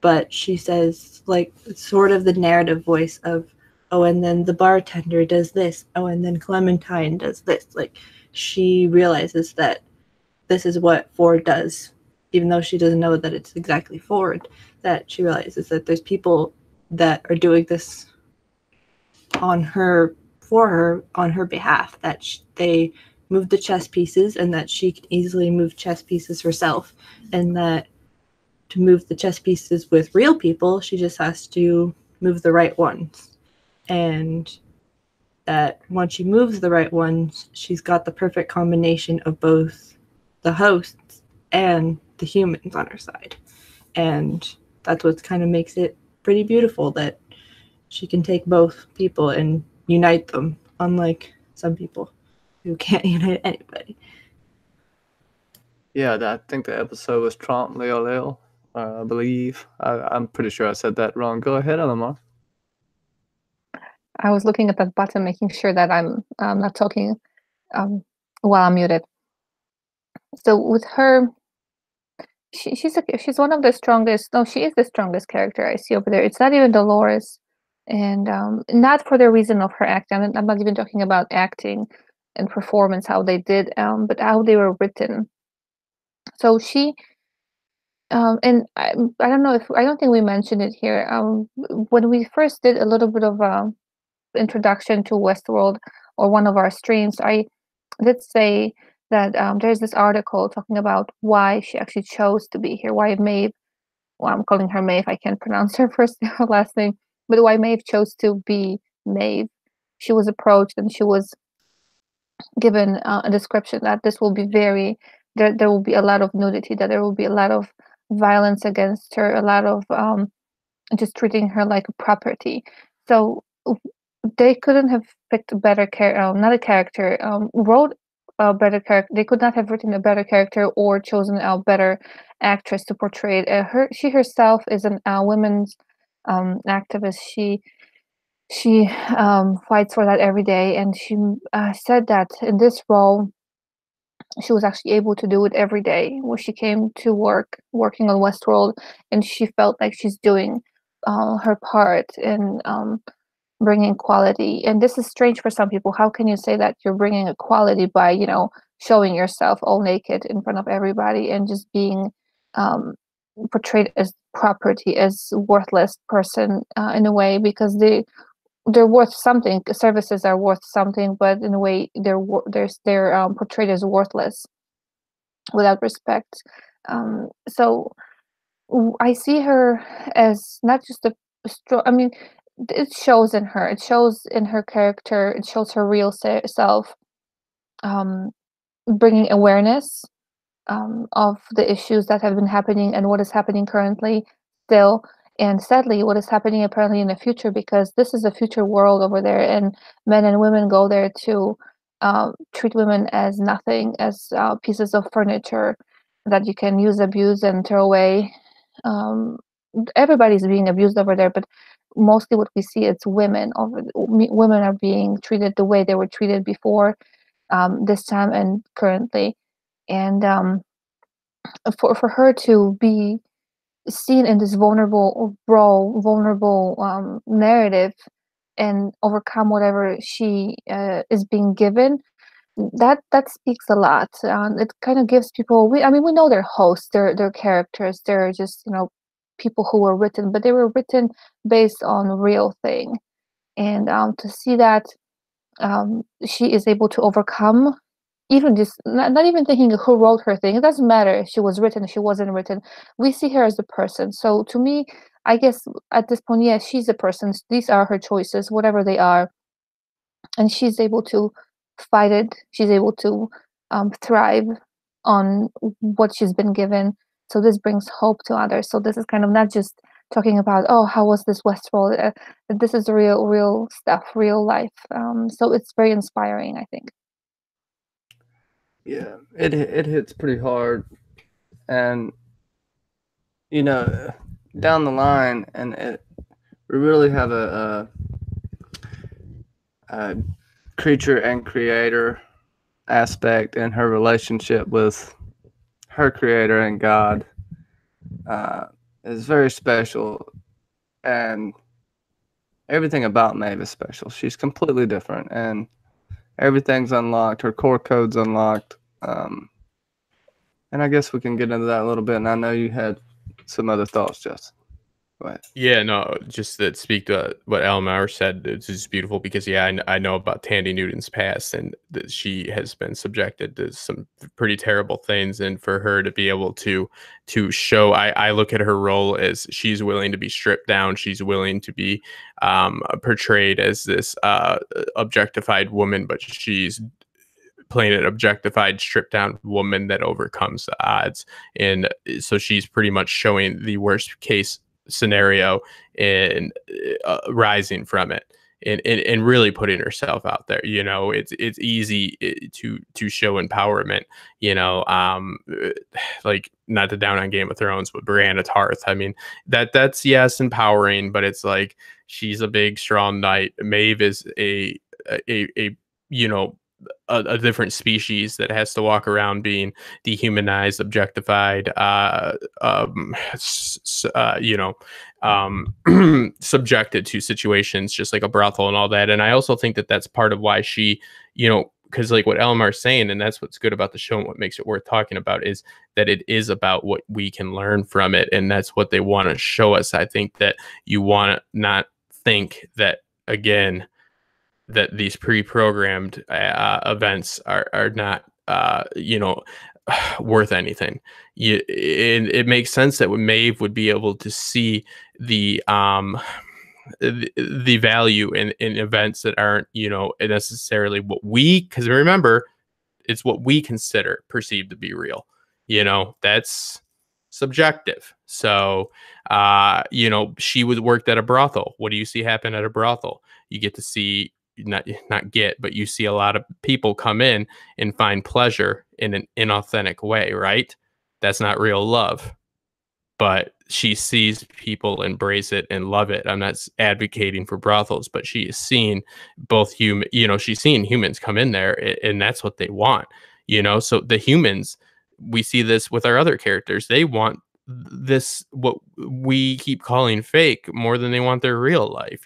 But she says, like, sort of the narrative voice of, oh, and then the bartender does this. Oh, and then Clementine does this. Like, she realizes that this is what Ford does, even though she doesn't know that it's exactly Ford, that she realizes that there's people that are doing this on her, for her, on her behalf, that they move the chess pieces and that she can easily move chess pieces herself, and that to move the chess pieces with real people, she just has to move the right ones. And that once she moves the right ones, she's got the perfect combination of both the hosts and the humans on her side. And that's what kind of makes it pretty beautiful, that she can take both people and unite them, unlike some people who can't unite anybody. Yeah, I think the episode was Trompe l'Oeil, I believe. I'm pretty sure I said that wrong. Go ahead, Eleanor. I was looking at that button, making sure that I'm not talking while I'm muted. So with her, she's one of the strongest. No, she is the strongest character I see over there. It's not even Dolores, and not for the reason of her acting. I'm not even talking about acting and performance, how they did, but how they were written. So she, and I don't know if I don't think we mentioned it here. When we first did a little bit of introduction to Westworld, or one of our streams, I did say that there's this article talking about why she actually chose to be here, why Maeve, well, I'm calling her Maeve, I can't pronounce her first or last name, but why Maeve chose to be Maeve. She was approached and she was given a description that this will be there will be a lot of nudity, that there will be a lot of violence against her, a lot of just treating her like a property. So they couldn't have picked a better not a character, wrote a better character. They could not have written a better character or chosen a better actress to portray it. She herself is an women's activist. She fights for that every day, and she said that in this role, she was actually able to do it every day. Where she came to working on Westworld, and she felt like she's doing her part in bringing quality. And this is strange for some people. How can you say that you're bringing equality by, showing yourself all naked in front of everybody and just being portrayed as property, as worthless person in a way, because they're worth something. Services are worth something, but in a way they're portrayed as worthless, without respect. So I see her as not just it shows in her. It shows in her character. It shows her real self, bringing awareness of the issues that have been happening and what is happening currently still, And sadly, what is happening apparently in the future, because this is a future world over there, and men and women go there to treat women as nothing, as pieces of furniture that you can use, abuse, and throw away. Um, Everybody's being abused over there, but mostly what we see, it's women. Women are being treated the way they were treated before, this time and currently. And for her to be seen in this vulnerable role, vulnerable narrative, and overcome whatever she is being given, that speaks a lot. It kind of gives people. I mean, we know they're hosts, they're characters, they're just people who were written, but they were written based on real thing, and to see that she is able to overcome, even just not even thinking who wrote her thing. It doesn't matter if she was written, if she wasn't written. We see her as a person. So to me, I guess at this point, yes, she's a person. These are her choices, whatever they are, and she's able to fight it. She's able to thrive on what she's been given. So this brings hope to others. So this is kind of not just talking about, oh, how was this Westworld? This is real stuff, real life. So it's very inspiring, I think. Yeah, it hits pretty hard, and down the line, and we really have a creature and creator aspect in her relationship with her creator and God. Is very special, and everything about Maeve is special. She's completely different, and everything's unlocked. Her core code's unlocked. And I guess we can get into that a little bit. And I know you had some other thoughts, Justin. Go ahead. Yeah, no, just to speak to what Elmar said, it's just beautiful because, yeah, I know about Tandy Newton's past, and that she has been subjected to some pretty terrible things. And for her to be able to show, I look at her role as she's willing to be stripped down. She's willing to be portrayed as this objectified woman, but she's playing an objectified, stripped down woman that overcomes the odds. And so she's pretty much showing the worst case scenario and rising from it, and really putting herself out there. It's easy to show empowerment, like, not to down on Game of Thrones, but Brienne of Tarth. I mean, that's, yes, empowering, but it's like, she's a big strong knight. Maeve is a different species that has to walk around being dehumanized, objectified, subjected to situations just like a brothel and all that. And I also think that that's part of why she, because like what Elmar's saying, and that's what's good about the show and what makes it worth talking about, is that it is about what we can learn from it. And that's what they want to show us. I think that you want to not think that, again, that these pre-programmed events are not worth anything. It makes sense that Maeve would be able to see the value in events that aren't necessarily what we, because remember, it's what we perceive to be real. That's subjective. So she was worked at a brothel. What do you see happen at a brothel? You get to see, but you see a lot of people come in and find pleasure in an inauthentic way, right? That's not real love. But she sees people embrace it and love it. I'm not advocating for brothels, but she is seeing both she's seeing humans come in there, and that's what they want. So the humans, we see this with our other characters. They want this, what we keep calling fake, more than they want their real life.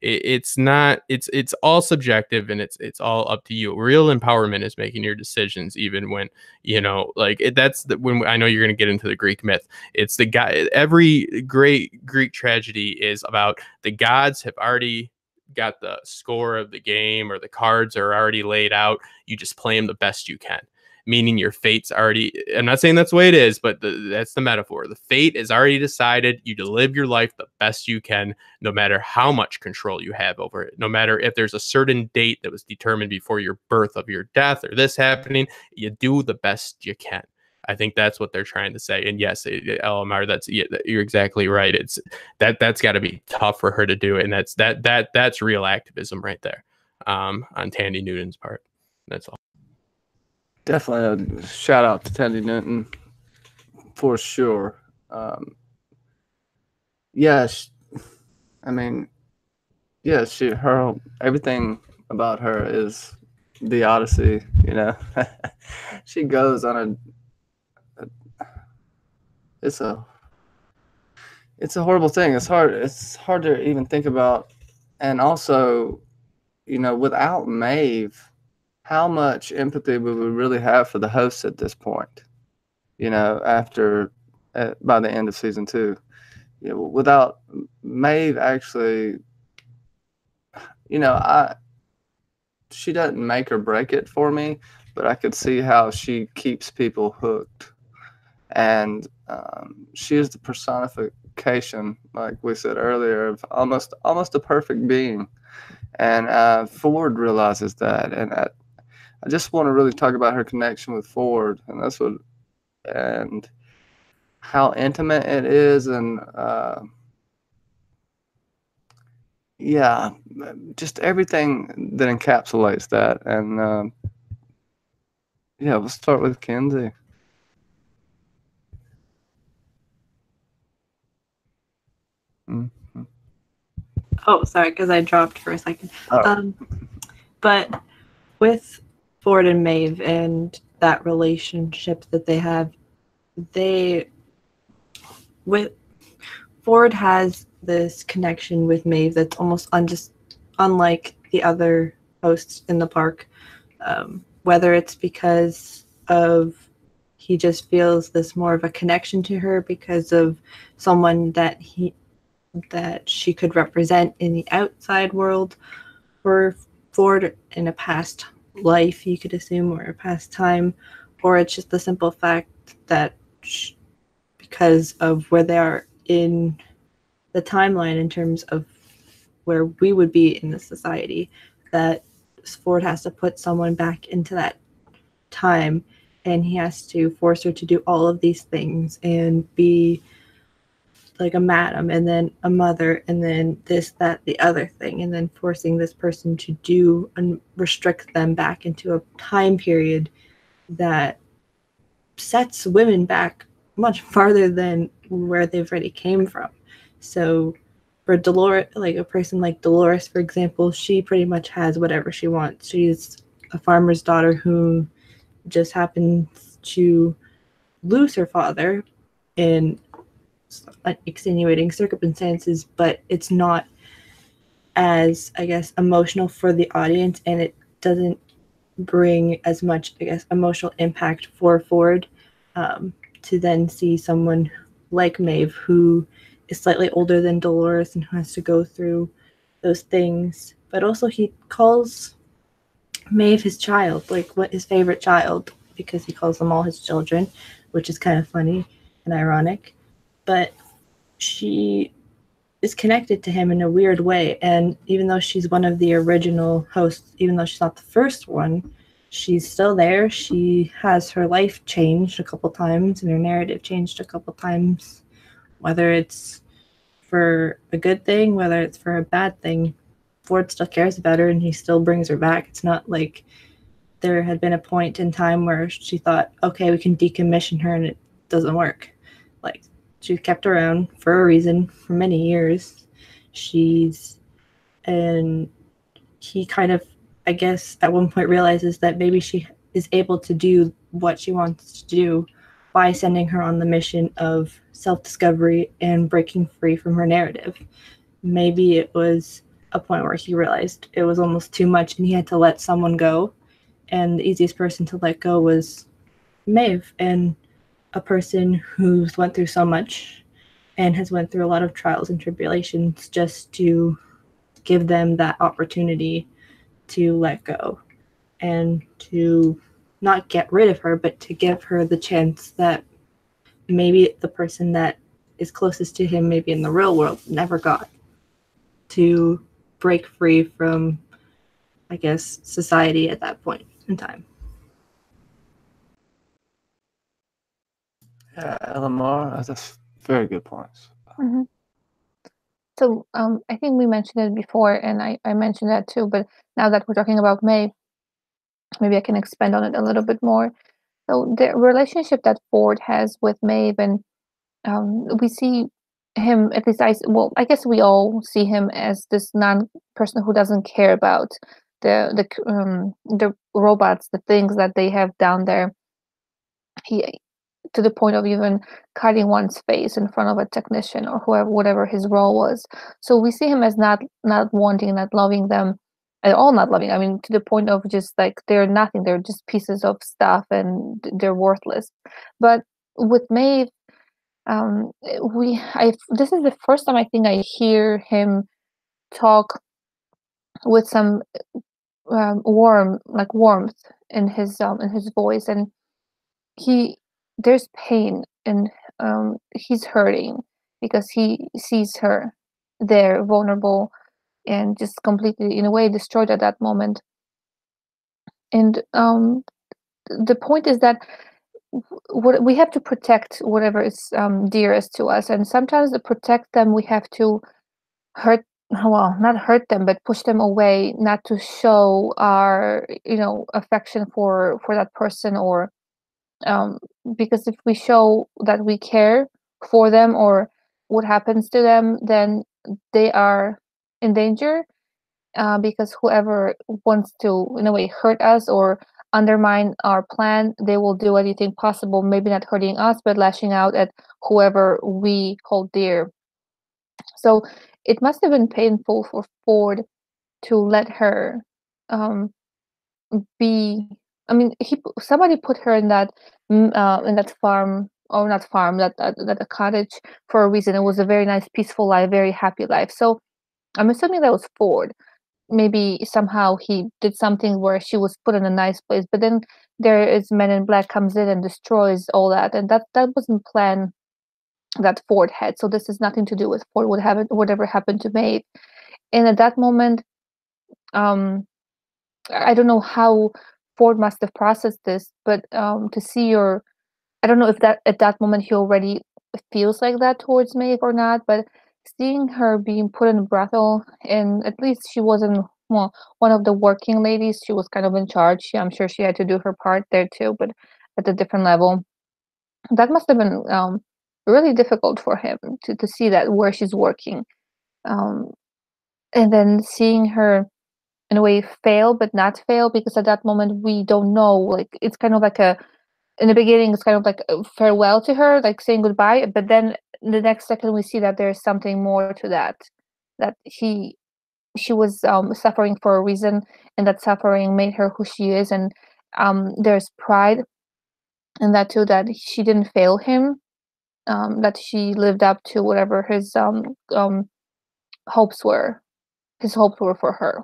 It's all subjective, and it's all up to you. Real empowerment is making your decisions, even when when I know you're going to get into the Greek myth. It's the guy. Every great Greek tragedy is about the gods have already got the score of the game, or the cards are already laid out. You just play them the best you can. Meaning your fate's already, I'm not saying that's the way it is, but that's the metaphor. The fate is already decided. You to live your life the best you can, no matter how much control you have over it. No matter if there's a certain date that was determined before your birth of your death or this happening, you do the best you can. I think that's what they're trying to say. And yes, LMR, you're exactly right. It's that's got to be tough for her to do, and that's real activism right there, on Tandy Newton's part. That's all. Definitely a shout out to Tandy Newton for sure. Yes, I mean, yeah, her everything about her is the Odyssey. You know, she goes on it's a horrible thing. It's hard to even think about, and also, you know, without Maeve, how much empathy would we really have for the hosts at this point? You know, by the end of season 2, you know, without Maeve actually, you know, she doesn't make or break it for me, but I could see how she keeps people hooked, and she is the personification, like we said earlier, of almost a perfect being, and Ford realizes that, and I just want to really talk about her connection with Ford, and how intimate it is, and yeah, just everything that encapsulates that. And yeah, we'll start with Kenzie. Mm-hmm. Oh, sorry, because I dropped for a second. Oh. But with Ford and Maeve and that relationship that they have, Ford has this connection with Maeve that's almost just unlike the other hosts in the park. Whether it's because of he just feels this more of a connection to her because of someone that she could represent in the outside world, or Ford in a past life, you could assume, or a past time, or it's just the simple fact that because of where they are in the timeline in terms of where we would be in the society, that Ford has to put someone back into that time, and he has to force her to do all of these things and be like a madam, and then a mother, and then this, that, the other thing, and then forcing this person to do and restrict them back into a time period that sets women back much farther than where they've already came from. So for Dolores, like a person like Dolores, for example, she pretty much has whatever she wants. She's a farmer's daughter who just happens to lose her father in extenuating circumstances, but it's not as, I guess, emotional for the audience, and it doesn't bring as much, I guess, emotional impact for Ford to then see someone like Maeve, who is slightly older than Dolores and who has to go through those things. But also he calls Maeve his child, like what his favorite child, because he calls them all his children, which is kind of funny and ironic. But she is connected to him in a weird way, and even though she's one of the original hosts, even though she's not the first one, she's still there. She has her life changed a couple times and her narrative changed a couple times, whether it's for a good thing, whether it's for a bad thing. Ford still cares about her and he still brings her back. It's not like there had been a point in time where she thought, okay, we can decommission her, and it doesn't work. Like, she's kept around for a reason for many years. And he kind of, I guess, at one point realizes that maybe she is able to do what she wants to do by sending her on the mission of self-discovery and breaking free from her narrative. Maybe it was a point where he realized it was almost too much and he had to let someone go. And the easiest person to let go was Maeve, and a person who's went through so much and has went through a lot of trials and tribulations, just to give them that opportunity to let go and to not get rid of her, but to give her the chance that maybe the person that is closest to him, maybe in the real world, never got, to break free from, I guess, society at that point in time. Yeah, LMR, that's very good points. Mm-hmm. So I think we mentioned it before, and I mentioned that too. But now that we're talking about Maeve, maybe I can expand on it a little bit more. So the relationship that Ford has with Maeve, and we see him, at least I guess we all see him as this non-person who doesn't care about the robots, the things that they have down there. He to the point of even cutting one's face in front of a technician or whoever, whatever his role was. So we see him as not wanting, not loving them at all, not loving. I mean, to the point of just like they're nothing. They're just pieces of stuff and they're worthless. But with Maeve, this is the first time I think I hear him talk with some warmth in his voice, and there's pain, and he's hurting because he sees her there vulnerable and just completely in a way destroyed at that moment. And the point is that what we have to protect whatever is dearest to us, and sometimes to protect them we have to hurt, well, not hurt them but push them away, not to show our affection for that person, or um, because if we show that we care for them or what happens to them, then they are in danger, because whoever wants to in a way hurt us or undermine our plan, they will do anything possible, maybe not hurting us but lashing out at whoever we hold dear. So it must have been painful for Ford to let her be. I mean, somebody put her in that farm, or not farm, that a cottage, for a reason. It was a very nice, peaceful life, very happy life. So I'm assuming that was Ford. Maybe somehow he did something where she was put in a nice place, but then there is Men in Black comes in and destroys all that, and that wasn't plan that Ford had. So this is nothing to do with Ford. Whatever happened to Maeve, and at that moment, um, I don't know how Ford must have processed this, but to see I don't know if that at that moment he already feels like that towards Maeve or not, but seeing her being put in a brothel, and at least she wasn't, well, one of the working ladies, she was kind of in charge. I'm sure she had to do her part there too, but at a different level. That must have been really difficult for him to see that where she's working. Um, and then seeing her in a way fail but not fail, because at that moment we don't know, like it's kind of like in the beginning it's kind of like a farewell to her, like saying goodbye, but then the next second we see that there's something more to that she was suffering for a reason, and that suffering made her who she is, and there's pride in that too, that she didn't fail him, that she lived up to whatever hopes were his hopes were for her.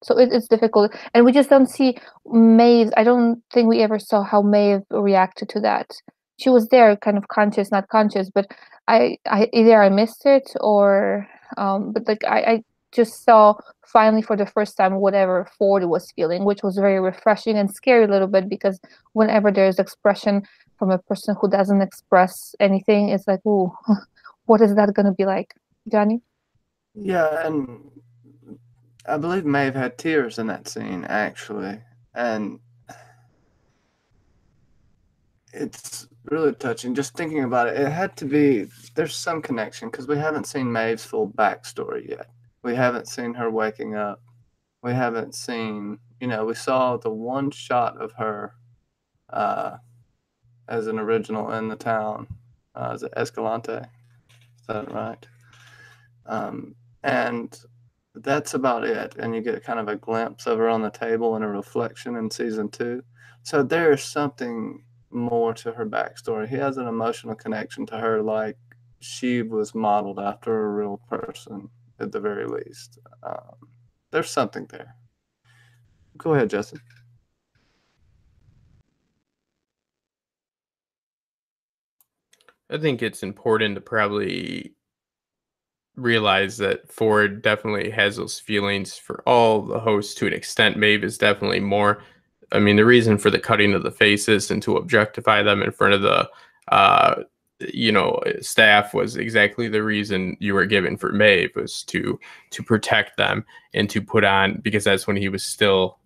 So it's difficult, and we just don't see Maeve. I don't think we ever saw how Maeve reacted to that. She was there, kind of conscious, not conscious, but I either I missed it, or but like I just saw finally for the first time whatever Ford was feeling, which was very refreshing and scary a little bit, because whenever there's expression from a person who doesn't express anything, it's like, ooh, what is that going to be like, Johnny? Yeah, and I believe Maeve had tears in that scene, actually. And it's really touching. Just thinking about it, it had to be, there's some connection, because we haven't seen Maeve's full backstory yet. We haven't seen her waking up. We haven't seen, we saw the one shot of her as an original in the town, as Escalante. Is that right? And that's about it. And you get kind of a glimpse of her on the table and a reflection in season 2. So there's something more to her backstory. He has an emotional connection to her, like she was modeled after a real person at the very least. There's something there. Go ahead, Justin. I think it's important to probably realize that Ford definitely has those feelings for all the hosts to an extent. Maeve is definitely more. I mean, the reason for the cutting of the faces and to objectify them in front of the staff was exactly the reason you were given for Maeve, was to protect them and to put on, because that's when he was still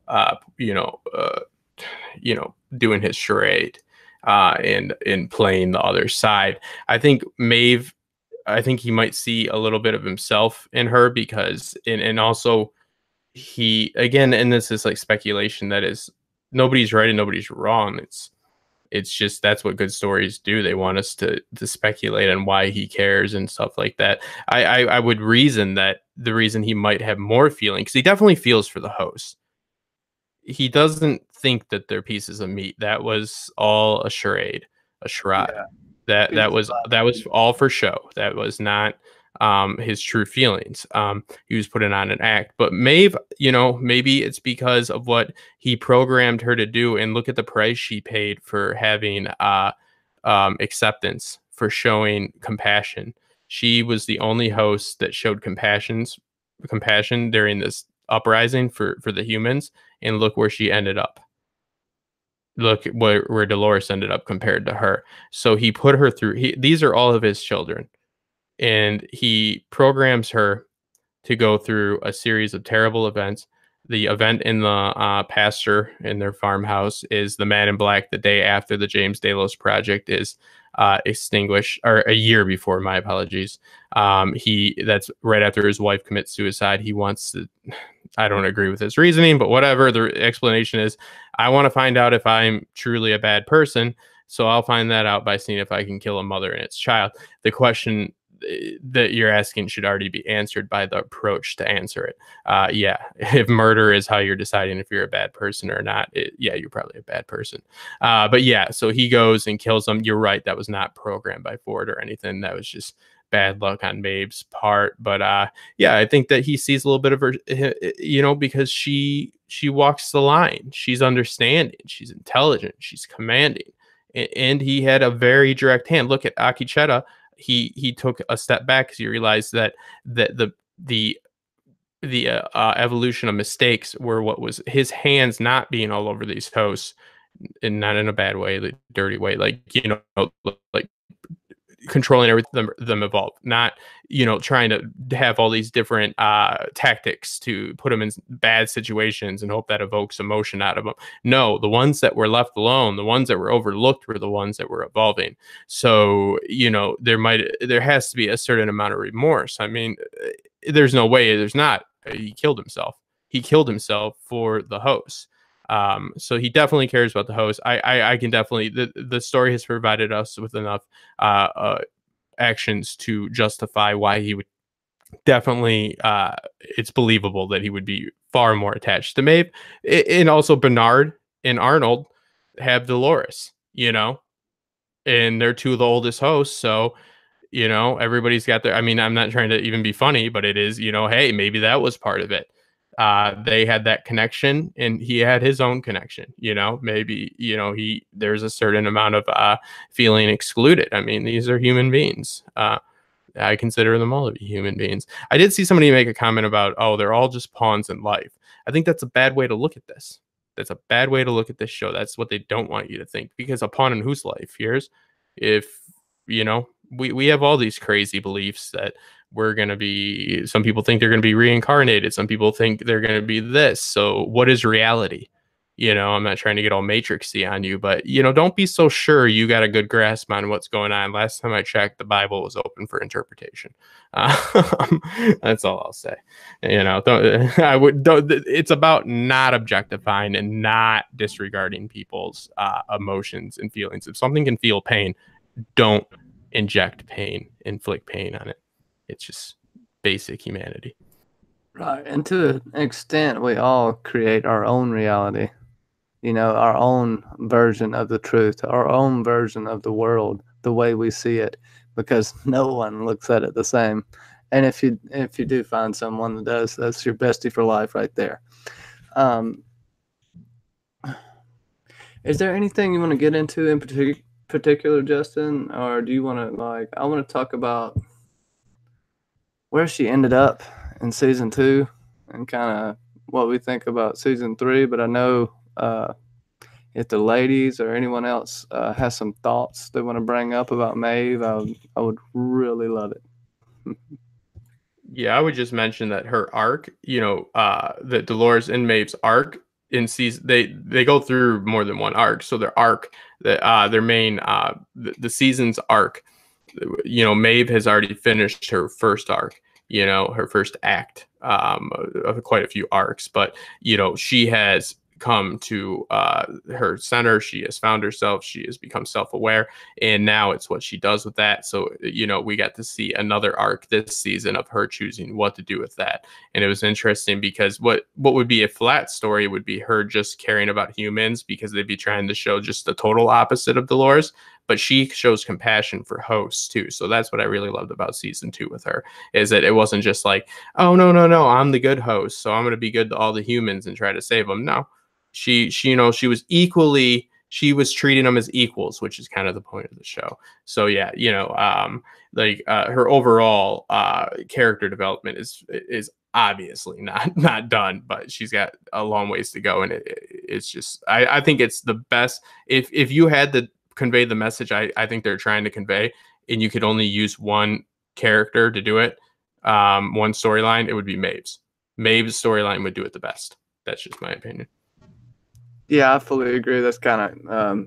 doing his charade and playing the other side. I think Maeve, I think he might see a little bit of himself in her, because and also he, again, and this is like speculation, that is, nobody's right and nobody's wrong. It's just, that's what good stories do. They want us to speculate on why he cares and stuff like that. I would reason that the reason he might have more feeling, because he definitely feels for the host. He doesn't think that they're pieces of meat. That was all a charade, a charade. Yeah. That was all for show. That was not his true feelings. He was putting on an act. But Maeve, maybe it's because of what he programmed her to do, and look at the price she paid for having acceptance, for showing compassion. She was the only host that showed compassion during this uprising for the humans, and look where she ended up. Look where Dolores ended up compared to her. So he put her through, these are all of his children, and he programs her to go through a series of terrible events. The event in the pasture in their farmhouse is the Man in Black the day after the James Delos project is extinguished, or a year before, my apologies. That's right after his wife commits suicide. He wants to, I don't agree with his reasoning, but whatever. The explanation is, I want to find out if I'm truly a bad person, so I'll find that out by seeing if I can kill a mother and its child. The question that you're asking should already be answered by the approach to answer it. Yeah, if murder is how you're deciding if you're a bad person or not, you're probably a bad person. But yeah, so he goes and kills them. You're right, that was not programmed by Ford or anything. That was just bad luck on Maeve's part. But yeah, I think that he sees a little bit of her, because she walks the line. She's understanding, she's intelligent, she's commanding, and he had a very direct hand. Look at Akicheta. He took a step back because he realized that the evolution of mistakes were what was his hands not being all over these hosts, and not in a bad way, the dirty way, like like controlling everything them evolve, not trying to have all these different tactics to put them in bad situations and hope that evokes emotion out of them. No, the ones that were left alone, the ones that were overlooked, were the ones that were evolving. So there has to be a certain amount of remorse. I mean, there's no way there's not. He killed himself for the host. So he definitely cares about the host. I can definitely, the story has provided us with enough actions to justify why he would definitely, it's believable that he would be far more attached to Maeve. And also Bernard and Arnold have Dolores, and they're two of the oldest hosts. So everybody's got their, I mean, I'm not trying to even be funny, but it is, hey, maybe that was part of it. They had that connection, and he had his own connection. Maybe there's a certain amount of feeling excluded. I mean, these are human beings. I consider them all to be human beings. I did see somebody make a comment about, oh, they're all just pawns in life. I think that's a bad way to look at this. That's a bad way to look at this show. That's what they don't want you to think, because a pawn in whose life? Yours? If we have all these crazy beliefs that we're going to be, some people think they're going to be reincarnated. Some people think they're going to be this. So what is reality? I'm not trying to get all matrixy on you, but don't be so sure you got a good grasp on what's going on. Last time I checked, the Bible was open for interpretation. That's all I'll say. It's about not objectifying and not disregarding people's emotions and feelings. If something can feel pain, don't inflict pain on it. It's just basic humanity. Right. And to an extent, we all create our own reality, our own version of the truth, our own version of the world, the way we see it, because no one looks at it the same. And if you do find someone that does, that's your bestie for life right there. Is there anything you want to get into in particular, Justin, or do you want to, I want to talk about where she ended up in season 2 and kind of what we think about season 3, but I know if the ladies or anyone else has some thoughts they want to bring up about Maeve, I would really love it. Yeah, I would just mention that her arc, that Dolores and Maeve's arc in season, they go through more than one arc. So their arc, their main, the season's arc, Maeve has already finished her first arc, her first act, of quite a few arcs, but she has come to her center. She has found herself. She has become self-aware, and now it's what she does with that. So we got to see another arc this season of her choosing what to do with that, and it was interesting because what would be a flat story would be her just caring about humans, because they'd be trying to show just the total opposite of Dolores, but she shows compassion for hosts too. So that's what I really loved about season 2 with her, is that it wasn't just like, oh no, I'm the good host, so I'm going to be good to all the humans and try to save them. No, she was treating them as equals, which is kind of the point of the show. So yeah, her overall character development is obviously not done, but she's got a long ways to go, and it's just I think it's the best. If you had to convey the message I think they're trying to convey, and you could only use one character to do it, one storyline, it would be Maeve's storyline would do it the best. That's just my opinion. Yeah, I fully agree. That's kind of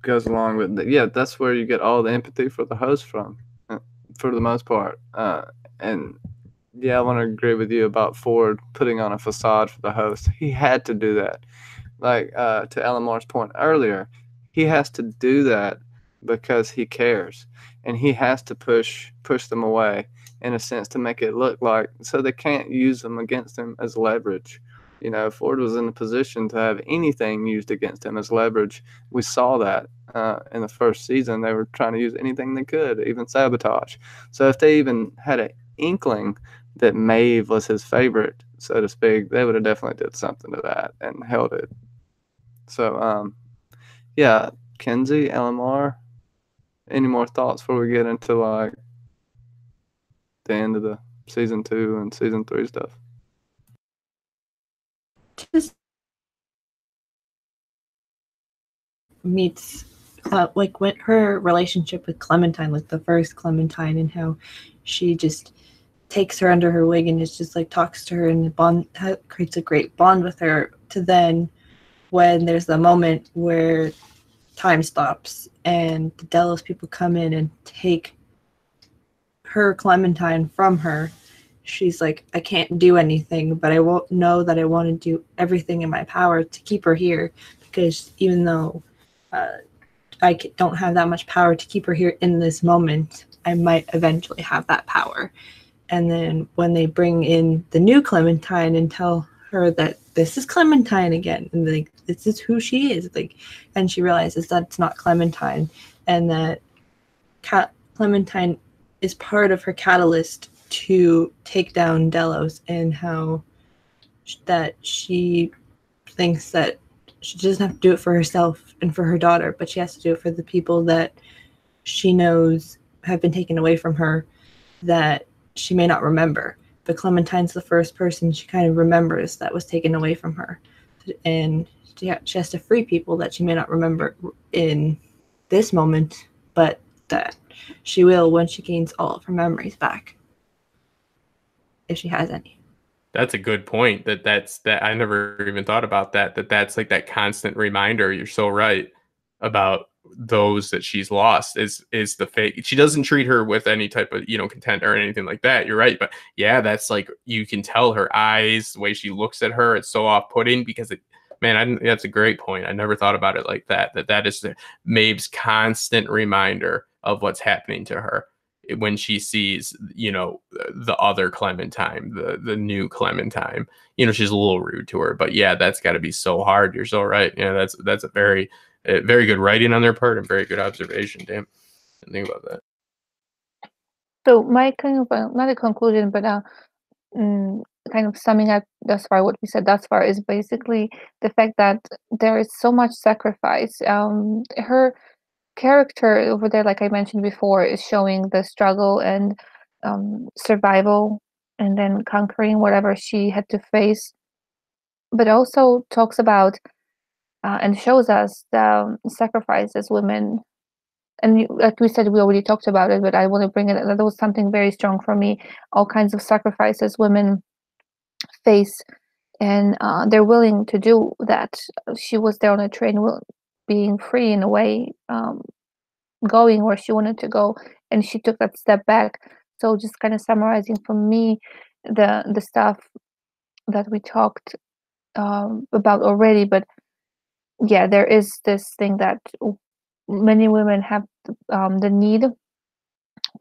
goes along with yeah, that's where you get all the empathy for the host from, for the most part. And yeah, I want to agree with you about Ford putting on a facade for the host. He had to do that. Like to Elamar's point earlier, he has to do that because he cares, and he has to push them away in a sense to make it look like, so they can't use them against him as leverage. Ford was in a position to have anything used against him as leverage. We saw that in the first season. They were trying to use anything they could, even sabotage. So if they even had an inkling that Maeve was his favorite, so to speak, they would have definitely did something to that and held it. So, yeah, Kenzie, LMR, any more thoughts before we get into like the end of the season 2 and season 3 stuff? Just meets like what her relationship with Clementine, like the first Clementine, and how she just takes her under her wing and is just like talks to her and creates a great bond with her, to then when there's the moment where time stops and the Delos people come in and take her Clementine from her, she's like, I can't do anything, but I won't know that I want to do everything in my power to keep her here, because even though I don't have that much power to keep her here in this moment, I might eventually have that power. And then when they bring in the new Clementine and tell her that this is Clementine again, and like this is who she is, like, and she realizes that it's not Clementine, and that Clementine is part of her catalyst to take down Delos, and how that she thinks that she doesn't have to do it for herself and for her daughter, but she has to do it for the people that she knows have been taken away from her, that she may not remember. But Clementine's the first person she kind of remembers that was taken away from her. And she has to free people that she may not remember in this moment, but that she will when she gains all of her memories back, if she has any. That's a good point. That's I never even thought about that's like that constant reminder. You're so right about those that she's lost is the fate. She doesn't treat her with any type of content or anything like that. You're right, but yeah, that's like, you can tell her eyes, the way she looks at her, it's so off-putting, because that's a great point. I never thought about it like that. That is Maeve's constant reminder of what's happening to her when she sees the other Clementine, the new Clementine. She's a little rude to her, but yeah, that's got to be so hard. You're so right. Yeah, that's a very good writing on their part and very good observation. Damn, didn't think about that. So my kind of not a conclusion, but kind of summing up thus far what we said thus far is basically the fact that there is so much sacrifice. Her character over there, like I mentioned before, is showing the struggle and survival, and then conquering whatever she had to face, but also talks about and shows us the sacrifices women. And like we said, we already talked about it, but I want to bring it. That was something very strong for me. All kinds of sacrifices women face, and they're willing to do that. She was there on a train, being free in a way, going where she wanted to go, and she took that step back. So just kind of summarizing for me, the stuff that we talked about already, but yeah, there is this thing that many women have the need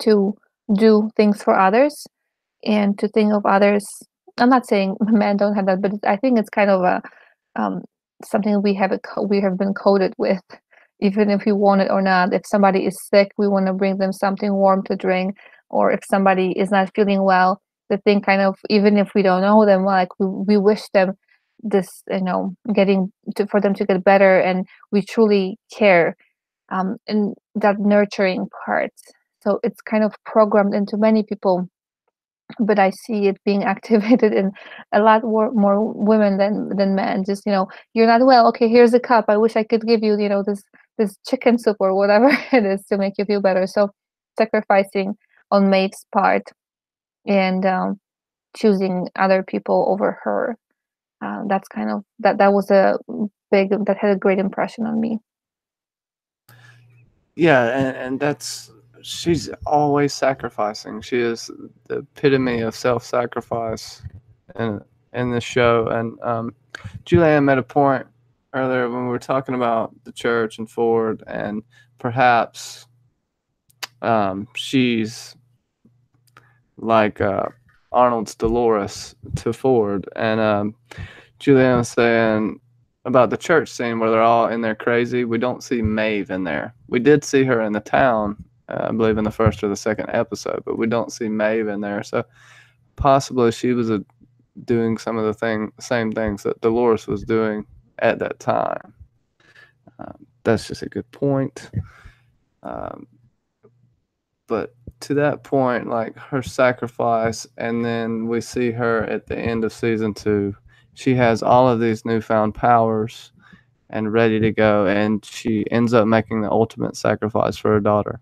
to do things for others and to think of others. I'm not saying men don't have that, but I think it's kind of a something we have been coded with, even if we want it or not. If somebody is sick, we want to bring them something warm to drink, or if somebody is not feeling well, the thing kind of, even if we don't know them, like we wish them this, getting for them to get better, and we truly care, and that nurturing part. So it's kind of programmed into many people, but I see it being activated in a lot more women than men. Just, you're not well. Okay, here's a cup. I wish I could give you, this chicken soup or whatever it is to make you feel better. So sacrificing on Maeve's part, and choosing other people over her. That's kind of that was that had a great impression on me. Yeah, and she's always sacrificing. She is the epitome of self-sacrifice in this show. And Julianne made a point earlier when we were talking about the church and Ford, and perhaps she's like Arnold's Dolores to Ford. And Julianne was saying about the church scene where they're all in there crazy. We don't see Maeve in there. We did see her in the town, I believe in the first or the second episode, but we don't see Maeve in there. So possibly she was doing some of the same things that Dolores was doing at that time. That's just a good point. But to that point, like her sacrifice, and then we see her at the end of season 2. She has all of these newfound powers and ready to go, and she ends up making the ultimate sacrifice for her daughter.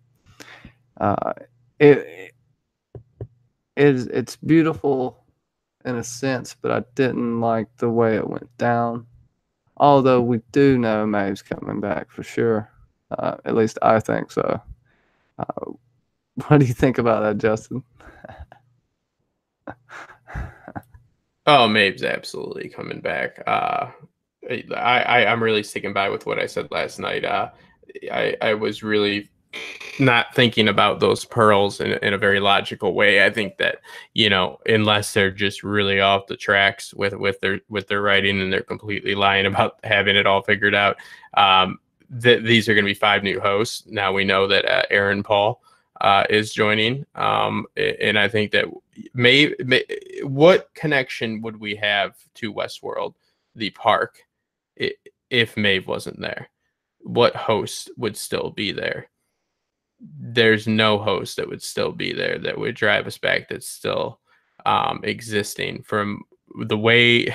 It's beautiful in a sense, but I didn't like the way it went down. Although we do know Maeve's coming back for sure. At least I think so. What do you think about that, Justin? Oh, Maeve's absolutely coming back. I'm really sticking by with what I said last night. I was really not thinking about those pearls in a very logical way. I think that, unless they're just really off the tracks with their writing, and they're completely lying about having it all figured out, these are going to be 5 new hosts. Now we know that Aaron Paul is joining, and I think that what connection would we have to Westworld, the park, if Maeve wasn't there? What host would still be there? There's no host that would still be there that would drive us back, that's still existing from the way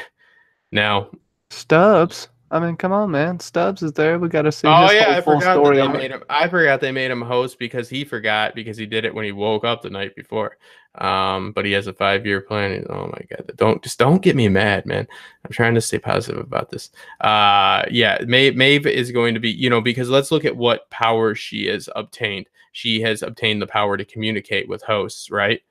now. Stubbs. I mean, come on, man. Stubbs is there. We got to see Oh his yeah, whole full story. I forgot they made him host because he forgot, because he did it when he woke up the night before. But he has a 5-year plan. Oh my God! Don't get me mad, man. I'm trying to stay positive about this. Yeah, Maeve is going to be, because let's look at what power she has obtained. She has obtained the power to communicate with hosts, right?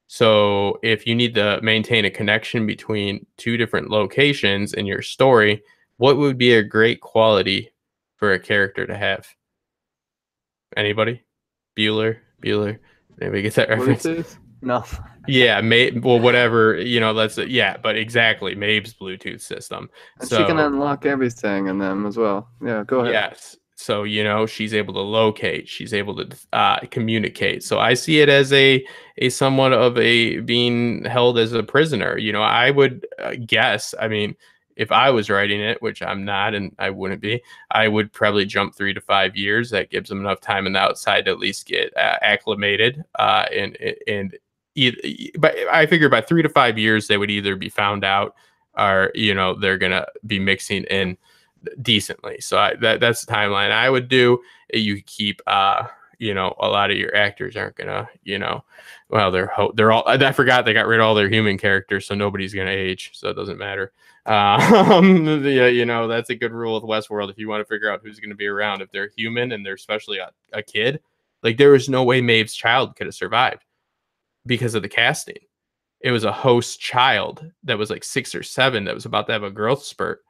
So if you need to maintain a connection between 2 different locations in your story, what would be a great quality for a character to have? Anybody? Bueller? Maybe get that reference? Bluetooth? No. Yeah, well, whatever, but exactly, Maeve's Bluetooth system. And she can unlock everything in them as well. Yeah, go ahead. Yes. So, she's able to locate, she's able to communicate. So I see it as a somewhat of a being held as a prisoner. I would guess, I mean, if I was writing it, which I'm not, and I wouldn't be, I would probably jump 3 to 5 years. That gives them enough time on the outside to at least get acclimated. But I figure by 3 to 5 years, they would either be found out, or they're gonna be mixing in decently. So that's the timeline I would do. You keep you know, a lot of your actors aren't gonna, you know, well, they're all, I forgot they got rid of all their human characters, so nobody's gonna age, so it doesn't matter. Yeah, you know, that's a good rule with Westworld. If you want to figure out who's gonna be around, if they're human and they're especially a kid, like there was no way Maeve's child could have survived because of the casting. It was a host child that was like 6 or 7 that was about to have a growth spurt.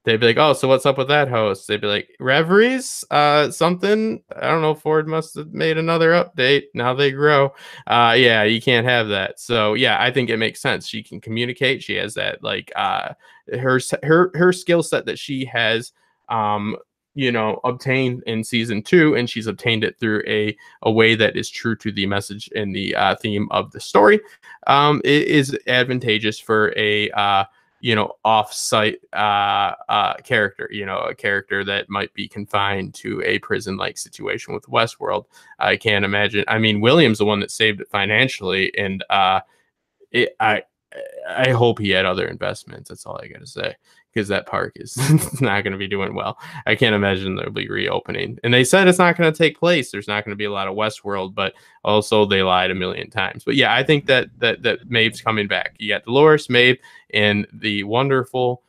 They'd be like, oh, so what's up with that host? They'd be like, reveries, something. I don't know. Ford must have made another update. Now they grow. Yeah, you can't have that. So yeah, I think it makes sense. She can communicate. She has that like her skill set that she has you know, obtained in season 2, and she's obtained it through a way that is true to the message and the theme of the story. It is advantageous for a you know, off-site character, you know, a character that might be confined to a prison-like situation with Westworld. I can't imagine. I mean, William's the one that saved it financially, and I hope he had other investments. That's all I got to say, because that park is not going to be doing well. I can't imagine there'll be reopening. And they said it's not going to take place. There's not going to be a lot of Westworld, but also they lied a million times. But yeah, I think that Maeve's coming back. You got Dolores, Maeve, and the wonderful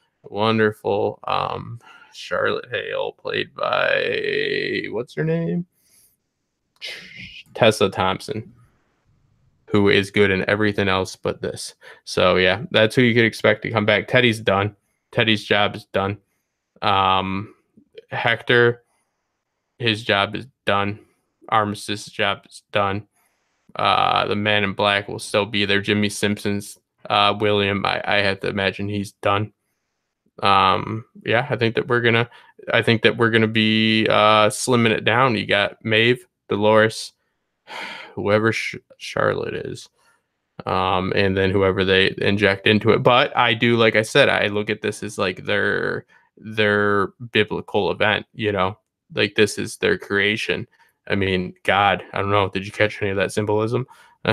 Charlotte Hale, played by, what's her name? Tessa Thompson, who is good in everything else but this. So yeah, that's who you could expect to come back. Teddy's done. Teddy's job is done. Hector, his job is done. Armistice's job is done. The Man in Black will still be there. Jimmy Simpson's William, I have to imagine he's done. Yeah, I think that we're gonna be slimming it down. You got Maeve, Dolores, whoever Charlotte is, and then whoever they inject into it. But I do, like I said, I look at this as like their biblical event, you know, like this is their creation. I mean, God, I don't know. Did you catch any of that symbolism? So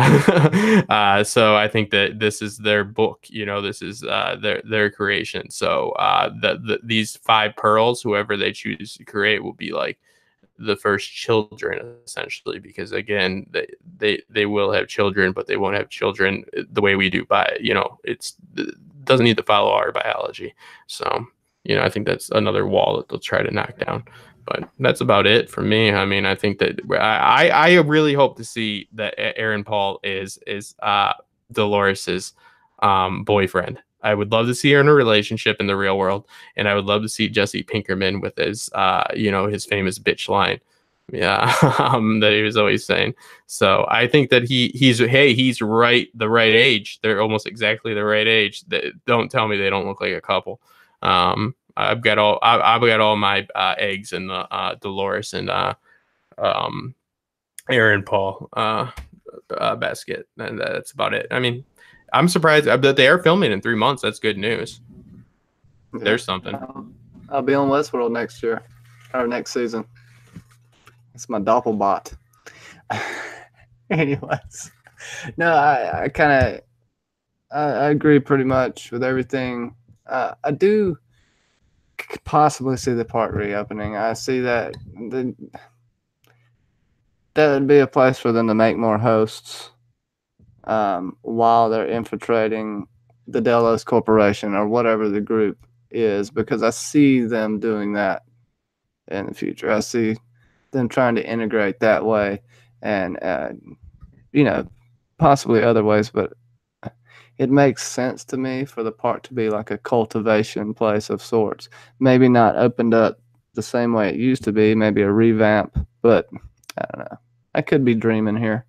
I think that this is their book, you know, this is their creation. So these 5 pearls, whoever they choose to create, will be like the first children, essentially, because again, they will have children, but they won't have children the way we do by, you know, it doesn't need to follow our biology. So, you know, I think that's another wall that they'll try to knock down. But that's about it for me. I mean, I think that I really hope to see that Aaron Paul is Dolores's boyfriend. I would love to see her in a relationship in the real world, and I would love to see Jesse Pinkerman with his you know, his famous bitch line, yeah, that he was always saying. So I think that he's right, the right age. They're almost exactly the right age. Don't tell me they don't look like a couple. I've got all my eggs in the Dolores and Aaron Paul basket, and that's about it. I mean, I'm surprised that they are filming in 3 months. That's good news. Yeah. There's something. I'll be on Westworld next year, or next season. It's my Doppelbot. Anyways, no, I agree pretty much with everything. I do possibly see the park reopening. I see that would be a place for them to make more hosts while they're infiltrating the Delos Corporation or whatever the group is, because I see them doing that in the future. I see them trying to integrate that way, and you know, possibly other ways, but it makes sense to me for the park to be like a cultivation place of sorts. Maybe not opened up the same way it used to be, maybe a revamp, but I don't know. I could be dreaming here.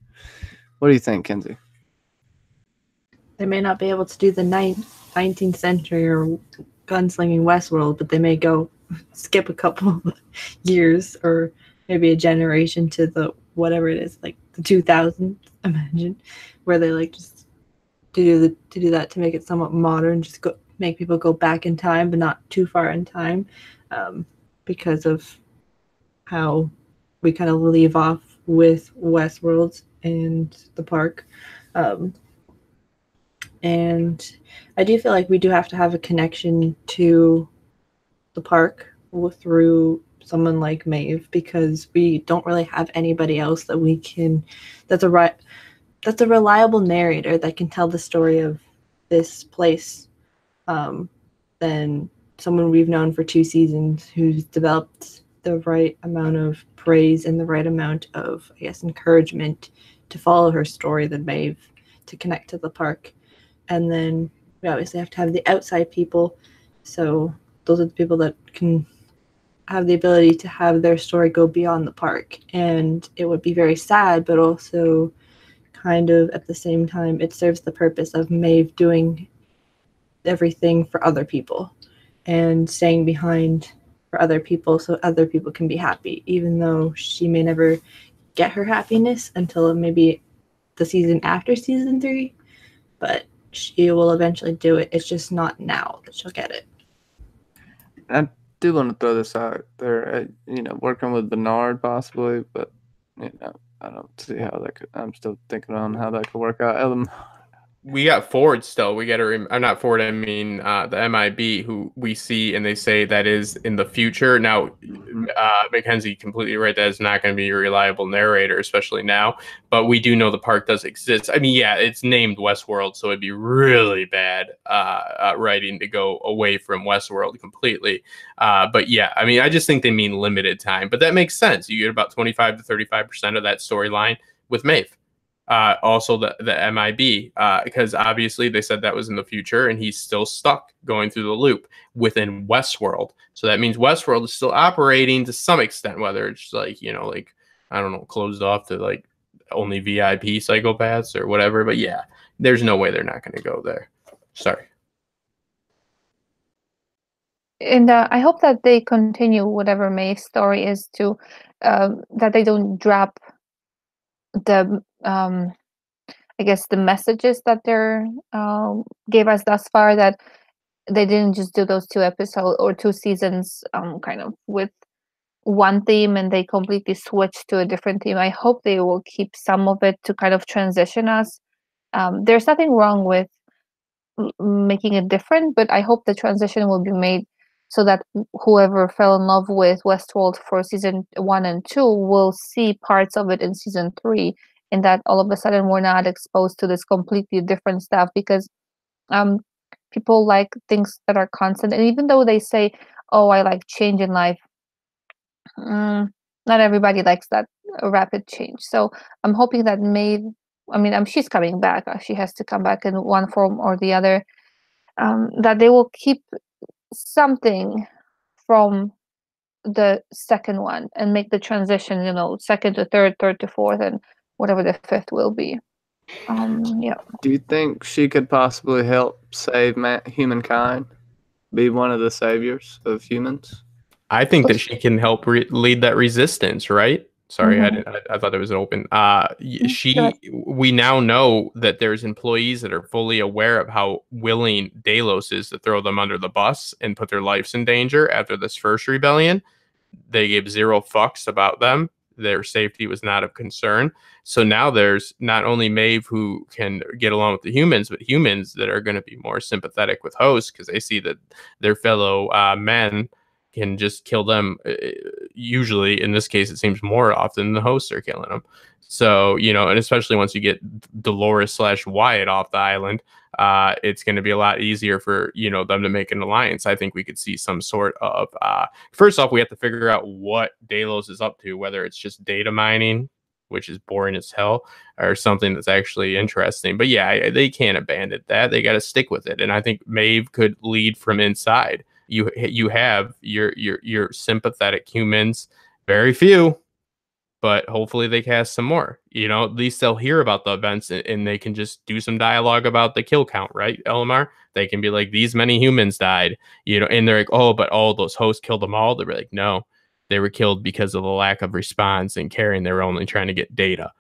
What do you think, Kenzie? They may not be able to do the 19th century or gunslinging Westworld, but they may go skip a couple years or maybe a generation to the whatever it is, like the 2000s, imagine, where they like just to do that to make it somewhat modern, just make people go back in time, but not too far in time, because of how we kind of leave off with Westworld and the park. And I do feel like we do have to have a connection to the park through someone like Maeve, because we don't really have anybody else that we can that's a reliable narrator that can tell the story of this place than someone we've known for 2 seasons who's developed the right amount of praise and the right amount of, I guess, encouragement to follow her story than Maeve, to connect to the park. And then we obviously have to have the outside people. So those are the people that can have the ability to have their story go beyond the park. And it would be very sad, but also kind of at the same time, it serves the purpose of Maeve doing everything for other people and staying behind for other people so other people can be happy, even though she may never get her happiness until maybe the season after season 3, but she will eventually do it. It's just not now that she'll get it. I do want to throw this out there, working with Bernard possibly, but I don't see how that could. I'm still thinking on how that could work out. We got Ford still. We got to. I'm not Ford. I mean the MIB, who we see, and they say that is in the future. Now, Mackenzie completely right. That is not going to be a reliable narrator, especially now. But we do know the park does exist. I mean, yeah, it's named Westworld, so it'd be really bad writing to go away from Westworld completely. But yeah, I mean, I just think they mean limited time. But that makes sense. You get about 25 to 35% of that storyline with Maeve. Also the MIB, because obviously they said that was in the future, and he's still stuck going through the loop within Westworld. So that means Westworld is still operating to some extent, whether it's like, I don't know, closed off to like only VIP psychopaths or whatever. But yeah, there's no way they're not going to go there. Sorry. And I hope that they continue whatever Maeve's story is to, that they don't drop the I guess the messages that they're gave us thus far, that they didn't just do those 2 episodes or 2 seasons kind of with one theme and they completely switched to a different theme. I hope they will keep some of it to kind of transition us. There's nothing wrong with making it different, but I hope the transition will be made so that whoever fell in love with Westworld for season 1 and 2 will see parts of it in season 3, and that all of a sudden we're not exposed to this completely different stuff, because people like things that are constant. And even though they say, oh, I like change in life, not everybody likes that rapid change. So I'm hoping that Maeve, she's coming back. She has to come back in one form or the other. That they will keep something from the second one and make the transition, second to third, third to fourth, and whatever the fifth will be. Yeah. Do you think she could possibly help save humankind? Be one of the saviors of humans? I think that she can help lead that resistance, right? Sorry, Mm-hmm. I thought it was open. We now know that there's employees that are fully aware of how willing Delos is to throw them under the bus and put their lives in danger after this first rebellion. They gave 0 fucks about them. Their safety was not of concern. So now there's not only Maeve who can get along with the humans, but humans that are going to be more sympathetic with hosts because they see that their fellow men can just kill them. Usually, in this case, it seems more often the hosts are killing them. So, and especially once you get Dolores / Wyatt off the island, it's going to be a lot easier for, them to make an alliance. I think we could see some sort of, first off, we have to figure out what Delos is up to, whether it's just data mining, which is boring as hell, or something that's actually interesting. But yeah, they can't abandon that. They got to stick with it. And I think Maeve could lead from inside. You have your sympathetic humans, very few, but hopefully they cast some more. At least they'll hear about the events and they can just do some dialogue about the kill count, right, Elmar? They can be like, these many humans died, and they're like, oh, but all those hosts killed them all. They're like, no, they were killed because of the lack of response and caring. They were only trying to get data,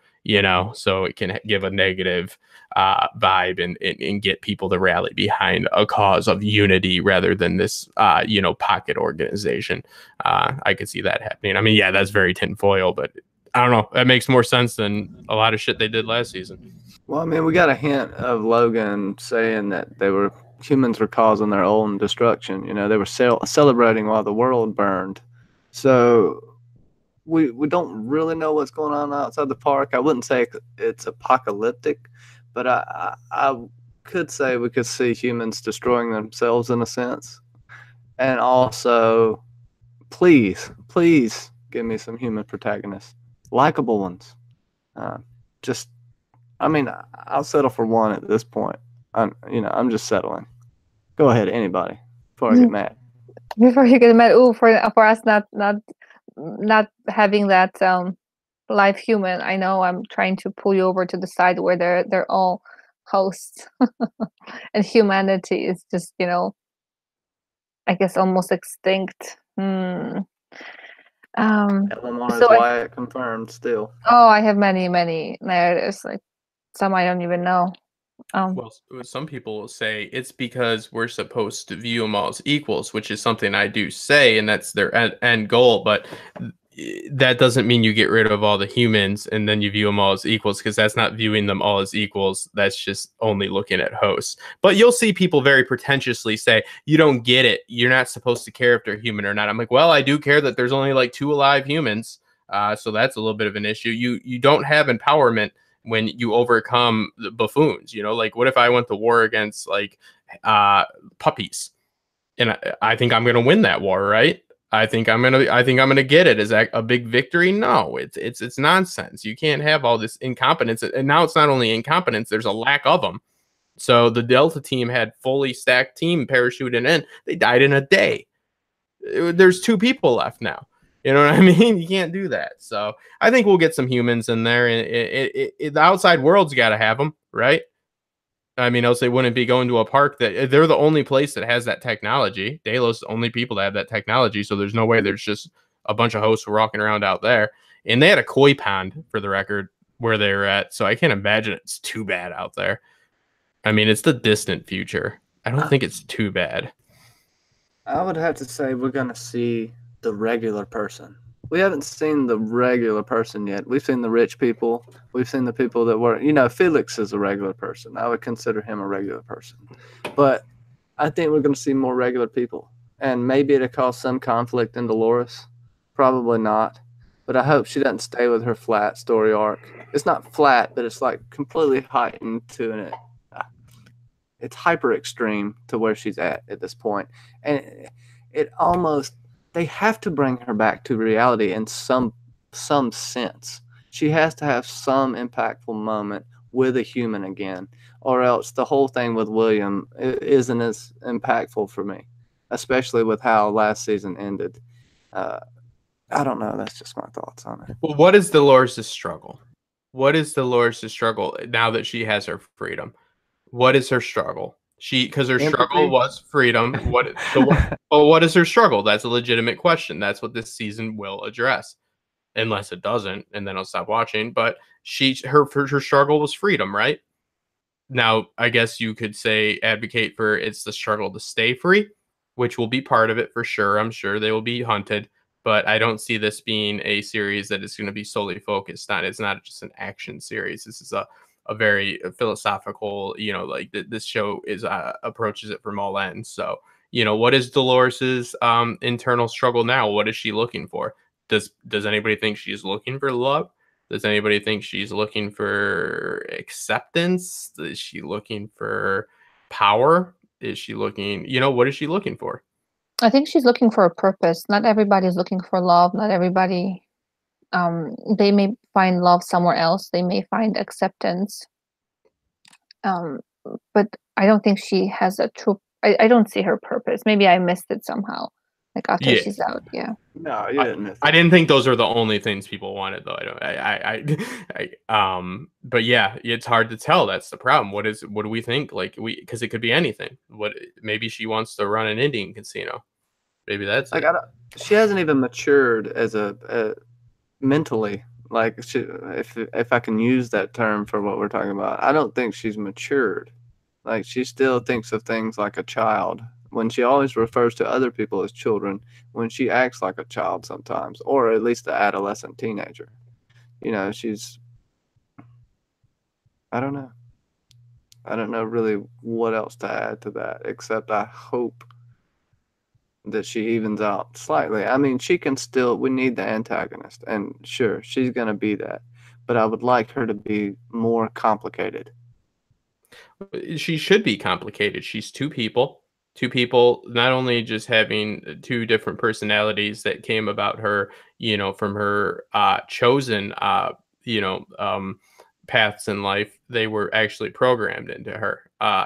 so it can give a negative vibe and get people to rally behind a cause of unity rather than this, pocket organization. I could see that happening. I mean, yeah, that's very tinfoil, but I don't know. That makes more sense than a lot of shit they did last season. Well, we got a hint of Logan saying that they were humans were causing their own destruction. You know, they were celebrating while the world burned. So we don't really know what's going on outside the park. I wouldn't say it's apocalyptic, but I could say we could see humans destroying themselves in a sense. And also, please give me some human protagonists, likable ones. Uh, just, I mean, I'll settle for one at this point. I'm just settling. Go ahead, anybody, before I get mad. Before you get mad, ooh, for us not having that live human. I know I'm trying to pull you over to the side where they're all hosts, and humanity is just, I guess almost extinct. LMR So is Wyatt confirmed still. I have many narratives, like some I don't even know. Well, some people will say it's because we're supposed to view them all as equals, which is something I do say, and that's their end goal. But that doesn't mean you get rid of all the humans and then you view them all as equals, because that's not viewing them all as equals. That's just only looking at hosts. But you'll see people very pretentiously say, you don't get it. You're not supposed to care if they're human or not. I'm like, well, I do care that there's only like 2 alive humans. So that's a little bit of an issue. You don't have empowerment when you overcome the buffoons. Like, what if I went to war against like puppies, and I think I'm gonna win that war, right? I think I'm gonna get it. Is that a big victory? No, it's nonsense. You can't have all this incompetence, and now it's not only incompetence. There's a lack of them. So the Delta team had fully stacked team parachuting in. They died in a day. There's 2 people left now. You know what I mean? You can't do that. So I think we'll get some humans in there. And the outside world's got to have them, right? I mean, else they wouldn't be going to a park that they're the only place that has that technology. Delos the only people that have that technology. So there's no way there's just a bunch of hosts walking around out there. And they had a koi pond, for the record, where they were at. So I can't imagine it's too bad out there. I mean, it's the distant future. I don't think it's too bad. I would have to say we're going to see the regular person. We haven't seen the regular person yet. We've seen the rich people. We've seen the people that were, Felix is a regular person. I would consider him a regular person. But I think we're going to see more regular people. And maybe it'll cause some conflict in Dolores. Probably not. But I hope she doesn't stay with her flat story arc. It's not flat, but it's like completely heightened to an it's hyper extreme to where she's at this point. And it almost, they have to bring her back to reality in some sense. She has to have some impactful moment with a human again, or else the whole thing with William isn't as impactful for me, especially with how last season ended. I don't know. That's just my thoughts on it. Well, what is Dolores' struggle? What is Dolores' struggle now that she has her freedom? What is her struggle? Because her struggle was freedom. What is her struggle? That's a legitimate question. That's what this season will address, unless it doesn't, and then I'll stop watching. But her struggle was freedom, right? Now, I guess you could say advocate for it's the struggle to stay free, which will be part of it for sure. I'm sure they will be hunted, but I don't see this being a series that is going to be solely focused on. It's not just an action series. This is a very philosophical, like this show is approaches it from all ends. So, what is Dolores's internal struggle now? What is she looking for? Does anybody think she's looking for love? Does anybody think she's looking for acceptance? Is she looking for power? Is she looking, what is she looking for? I think she's looking for a purpose. Not everybody's looking for love. Not everybody, they may find love somewhere else. They may find acceptance. But I don't think she has a true, I don't see her purpose. Maybe I missed it somehow. Like after she's out, yeah. No, you didn't miss it. I didn't think those are the only things people wanted, though. But yeah, it's hard to tell. That's the problem. What do we think? Like because it could be anything. Maybe she wants to run an Indian casino. Maybe that's like it. She hasn't even matured as a mentally. Like if I can use that term for what we're talking about, I don't think she's matured. Like she still thinks of things like a child. When she always refers to other people as children, when she acts like a child sometimes, or at least an adolescent teenager. She's, I don't know. I don't know really what else to add to that, except I hope that she evens out slightly. I mean, she can still, we need the antagonist, and sure, she's going to be that, but I would like her to be more complicated. She should be complicated. She's two people. Two people, not only just having two different personalities that came about her, from her chosen, paths in life. They were actually programmed into her.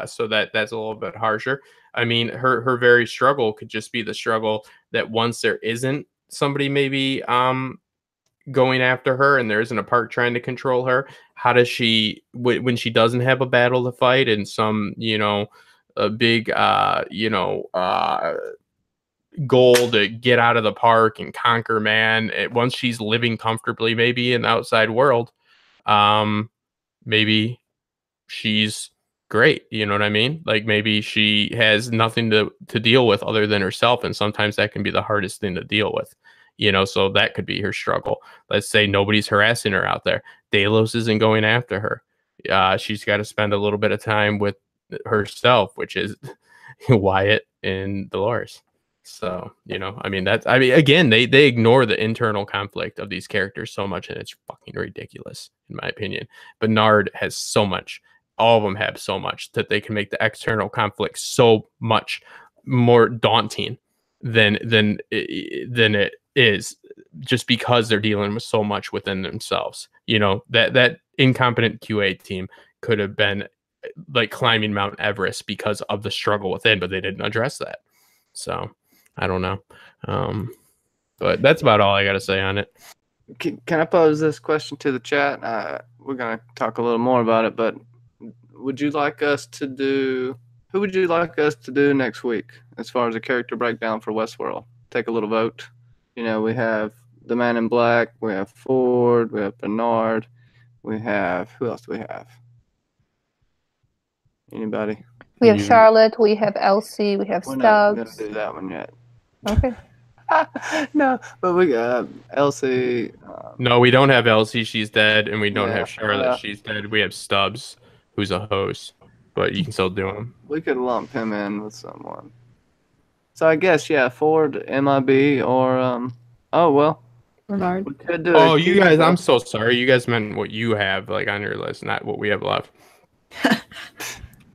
So that's a little bit harsher. I mean, her very struggle could just be the struggle that once there isn't somebody maybe going after her and there isn't a park trying to control her, how does she when she doesn't have a battle to fight and some a big goal to get out of the park and conquer man, once she's living comfortably maybe in the outside world, maybe she's great, you know what I mean? Like maybe she has nothing to deal with other than herself, and sometimes that can be the hardest thing to deal with, so that could be her struggle. Let's say nobody's harassing her out there, Delos isn't going after her, she's got to spend a little bit of time with herself, which is Wyatt and Dolores. So, again, they ignore the internal conflict of these characters so much, and it's fucking ridiculous, in my opinion. Bernard has so much. All of them have so much that they can make the external conflict so much more daunting than it is, just because they're dealing with so much within themselves. That incompetent QA team could have been like climbing Mount Everest because of the struggle within, but they didn't address that. So I don't know. But that's about all I got to say on it. Can I pose this question to the chat? We're going to talk a little more about it, but who would you like us to do next week as far as a character breakdown for Westworld? Take a little vote. We have the Man in Black, we have Ford, we have Bernard, we have, who else do we have? Anybody? We have Charlotte, we have Elsie, we have We're Stubbs. not going to do that one yet. Okay. No, but we got Elsie. No, we don't have Elsie. She's dead. And we don't have Charlotte. She's dead. We have Stubbs, who's a host. But you can still do him. We could lump him in with someone. So I guess, Ford, MIB, or, Bernard. we could do you guys, I'm so sorry. You guys meant what you have like on your list, not what we have left.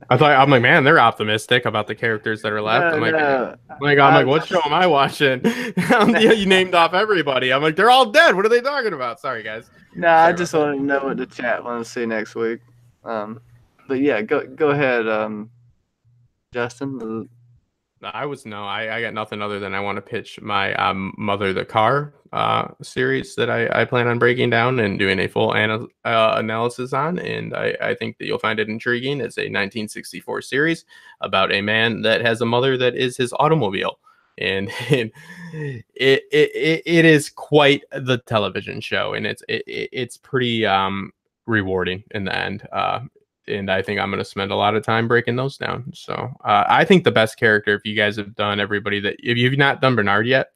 I'm like, man, they're optimistic about the characters that are left. I'm like, what show am I watching? You named off everybody. I'm like, they're all dead. What are they talking about? Sorry, guys. No, I just wanted to know what the chat wants to see next week. But yeah, go ahead, Justin. I got nothing other than I want to pitch my Mother the Car series that I plan on breaking down and doing a full analysis on, and I think that you'll find it intriguing. It's a 1964 series about a man that has a mother that is his automobile, and it is quite the television show, and it's pretty rewarding in the end. And I think I'm going to spend a lot of time breaking those down. So I think the best character, if you guys have done if you've not done Bernard yet.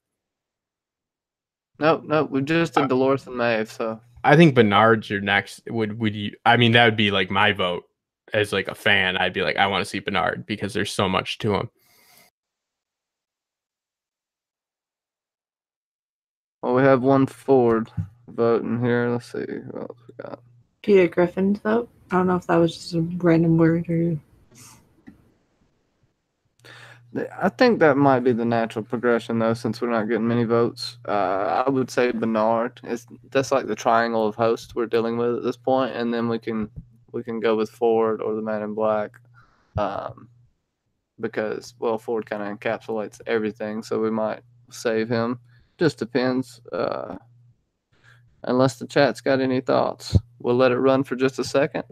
No, we just did Dolores and Maeve. So I think Bernard's your next. Would you? I mean, that would be like my vote as like a fan. I'd be like, I want to see Bernard because there's so much to him. Well, we have one Ford vote in here. Let's see who else we got. Peter Griffin's vote. I don't know if that was just a random word or. I think that might be the natural progression, though, since we're not getting many votes. I would say Bernard. That's like the triangle of hosts we're dealing with at this point, and then we can go with Ford or the Man in Black, because Ford kind of encapsulates everything, so we might save him. Just depends. Unless the chat's got any thoughts, we'll let it run for just a second.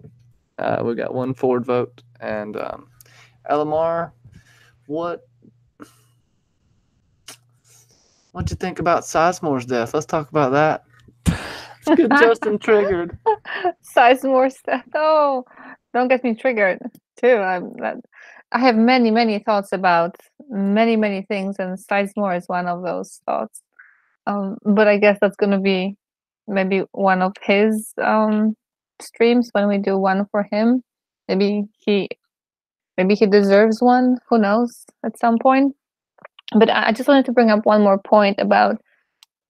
We got one Ford vote, and Elamar, what'd you think about Sizemore's death? Let's talk about that. Let's get Justin triggered. Sizemore's death. Oh, don't get me triggered too. I have many thoughts about many things, and Sizemore is one of those thoughts. But I guess that's gonna be maybe one of his streams when we do one for him. Maybe he deserves one. Who knows? At some point. But I just wanted to bring up one more point about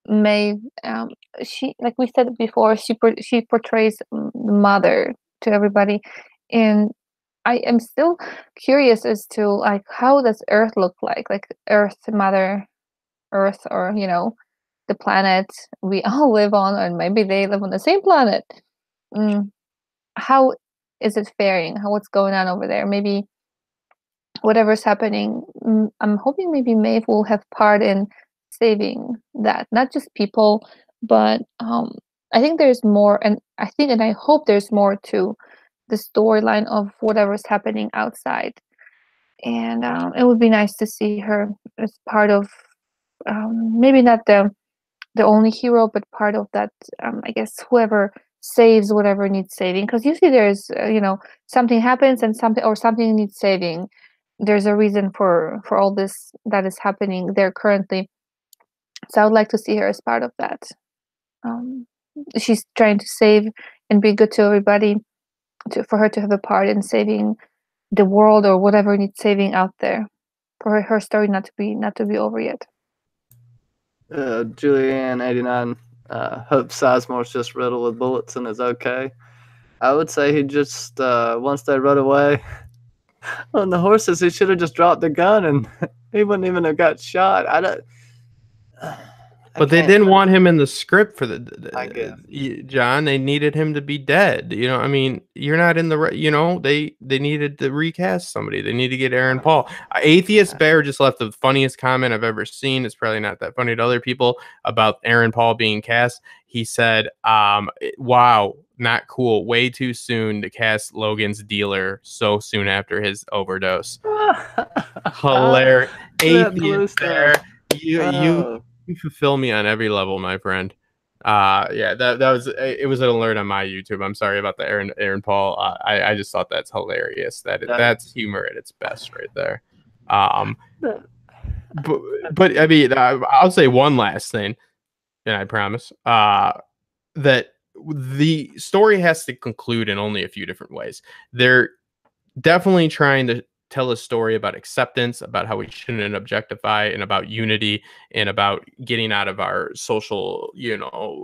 Maeve. She, like we said before, she portrays the mother to everybody, and I am still curious as to like how does Earth look like Earth, Mother Earth, or the planet we all live on, or maybe they live on the same planet. How is it faring? What's going on over there? Maybe whatever's happening, I'm hoping maybe Maeve will have part in saving that, not just people, but I think there's more, and I hope there's more to the storyline of whatever's happening outside. And it would be nice to see her as part of, maybe not the only hero, but part of that. I guess whoever saves whatever needs saving, because usually there's something happens and something needs saving. There's a reason for all this that is happening there currently. So I would like to see her as part of that. She's trying to save and be good to everybody, for her to have a part in saving the world or whatever needs saving out there, for her story not to be over yet. Julianne89 hopes Sizemore's just riddled with bullets and is okay. I would say he just once they rode away on the horses, he should have just dropped the gun and he wouldn't even have got shot. But they didn't want him in the script for I guess. John. They needed him to be dead. I mean, you're not in the they needed to recast somebody. They need to get Aaron Paul. Atheist Bear just left the funniest comment I've ever seen. It's probably not that funny to other people about Aaron Paul being cast. He said, "Wow, not cool. Way too soon to cast Logan's dealer so soon after his overdose." Hilarious. Atheist Bear, you fulfill me on every level, my friend. Yeah, that was it. Was an alert on my YouTube. I'm sorry about the Aaron Paul. I just thought that's hilarious. That's humor at its best, right there. But I mean, I'll say one last thing, and I promise that the story has to conclude in only a few different ways. They're definitely trying to tell a story about acceptance, about how we shouldn't objectify, and about unity, and about getting out of our social,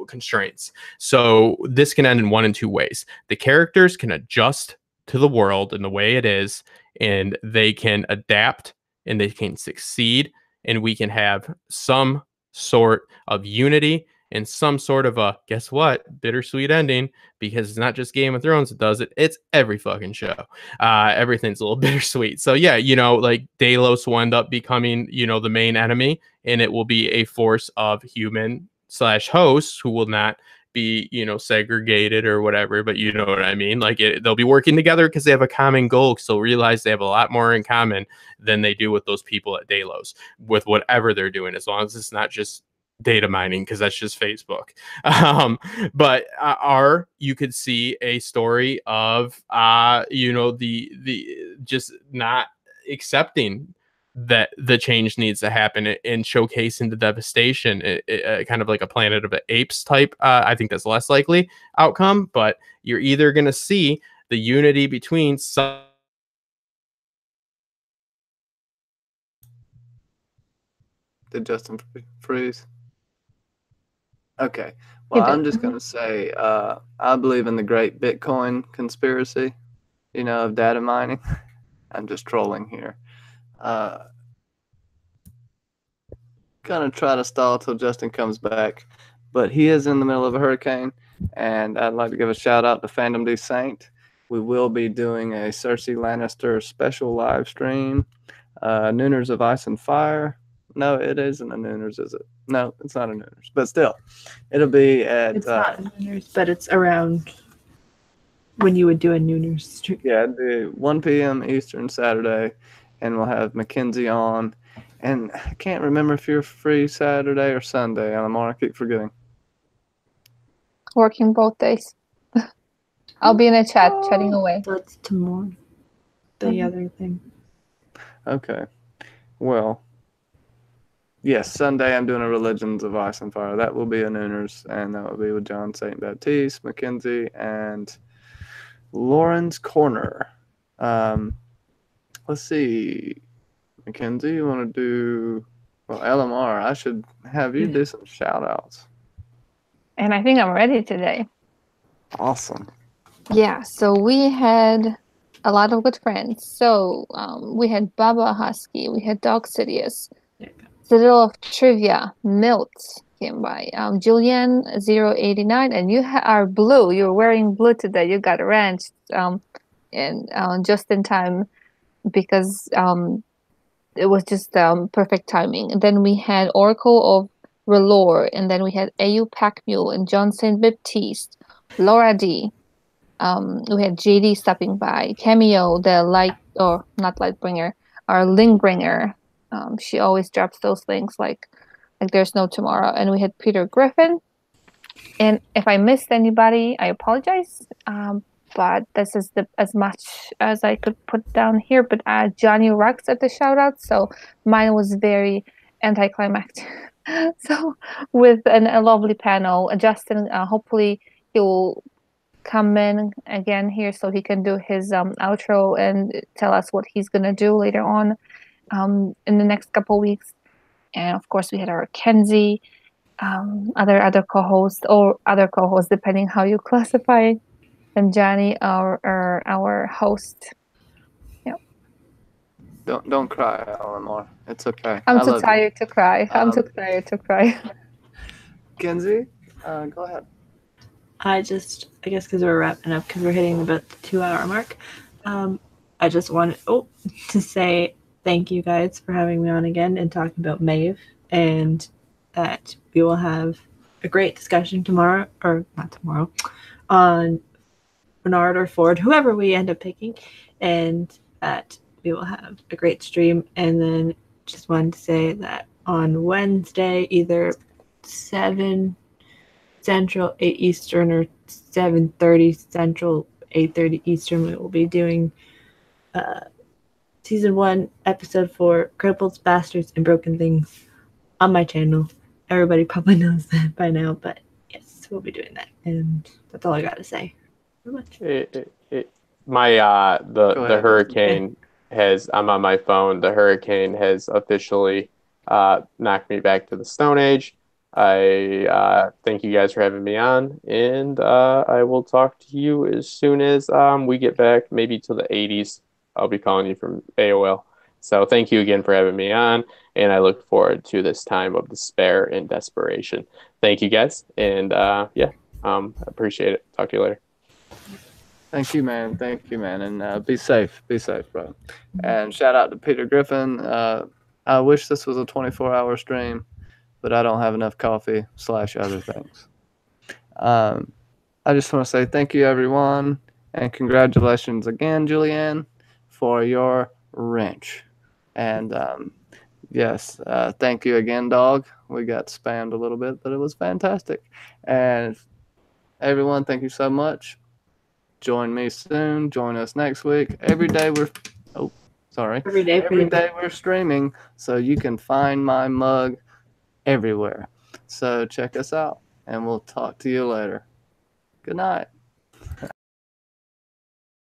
constraints. So this can end in one and two ways. The characters can adjust to the world and the way it is, and they can adapt, and they can succeed, and we can have some sort of unity and some sort of a, guess what, bittersweet ending, because it's not just Game of Thrones that does it, it's every fucking show. Everything's a little bittersweet. So yeah, like Delos will end up becoming, the main enemy, and it will be a force of human/hosts who will not be, segregated or whatever, but you know what I mean? Like they'll be working together because they have a common goal, because they'll realize they have a lot more in common than they do with those people at Delos, with whatever they're doing, as long as it's not just data mining, because that's just Facebook. But you could see a story of the just not accepting that the change needs to happen, and showcasing the devastation, kind of like a Planet of the Apes type. I think that's less likely outcome, but you're either going to see the unity between some. Did Justin freeze? Okay. Well, I'm just going to say I believe in the great Bitcoin conspiracy, of data mining. I'm just trolling here. Gonna try to stall till Justin comes back, but he is in the middle of a hurricane, and I'd like to give a shout out to Fandom D Saint. We will be doing a Cersei Lannister special live stream, Nooners of Ice and Fire. No, it isn't a Nooners, is it? No, it's not a Nooners, but still, it'll be at. It's not a Nooners, but it's around when you would do a Nooners stream. Yeah, I'd do 1 p.m. Eastern Saturday, and we'll have Mackenzie on. And I can't remember if you're free Saturday or Sunday, Alamar. I keep forgetting. Working both days. I'll be in a chatting away. That's tomorrow. The other thing. Okay. Well, yes, Sunday I'm doing a Religions of Ice and Fire. That will be a Nooners, and that will be with John St. Baptiste, Mackenzie, and Lauren's Corner. Let's see. Mackenzie, you want to do, well, LMR, I should have you do some shout outs. And I think I'm ready today. Awesome. Yeah, so we had a lot of good friends. So we had Baba Husky, we had Dog Sidious, Citadel of Trivia, Milt came by, Julian 089, and you are blue. You're wearing blue today. You got wrenched and just in time because it was just perfect timing. And then we had Oracle of Relore, and then we had AU Packmule and John St. Baptiste, Laura D. We had JD stopping by, Cameo, the light, or not light bringer, our link bringer. She always drops those links like there's no tomorrow. And we had Peter Griffin. And if I missed anybody, I apologize. But this is as much as I could put down here. But Johnny Rux at the shout out, so mine was very anticlimactic. So with a lovely panel, Justin, hopefully he will come in again here so he can do his outro and tell us what he's gonna do later on in the next couple weeks. And of course, we had our Kenzie, other co-hosts or other co-hosts depending how you classify, and Johnny, our host. Yeah. Don't cry, LMR. It's okay. I'm too tired to cry. I'm too tired to cry. Kenzie, go ahead. I guess because we're wrapping up, because we're hitting about the 2-hour mark, I just wanted to say thank you guys for having me on again and talking about Maeve, and that we will have a great discussion tomorrow, or not tomorrow, on Bernard or Ford, whoever we end up picking, and that we will have a great stream. And then just wanted to say that on Wednesday, either 7 Central, 8 Eastern, or 7:30 Central, 8:30 Eastern, we will be doing Season 1, Episode 4, Crippled Bastards and Broken Things on my channel. Everybody probably knows that by now, but yes, we'll be doing that. And that's all I got to say. The hurricane has, I'm on my phone, the hurricane has officially knocked me back to the Stone Age. I thank you guys for having me on, and I will talk to you as soon as we get back, maybe to the 80s. I'll be calling you from AOL. So thank you again for having me on, and I look forward to this time of despair and desperation. Thank you guys, and appreciate it. Talk to you later. Thank you, man. And be safe, bro. And shout out to Peter Griffin. I wish this was a 24-hour stream, but I don't have enough coffee / other things. I just want to say thank you, everyone, and congratulations again, Julianne, for your wrench. And yes, thank you again, dog. We got spammed a little bit, but it was fantastic. And everyone, thank you so much. Join me soon. Join us next week. Every day we're streaming, so you can find my mug everywhere. So check us out, and we'll talk to you later. Good night.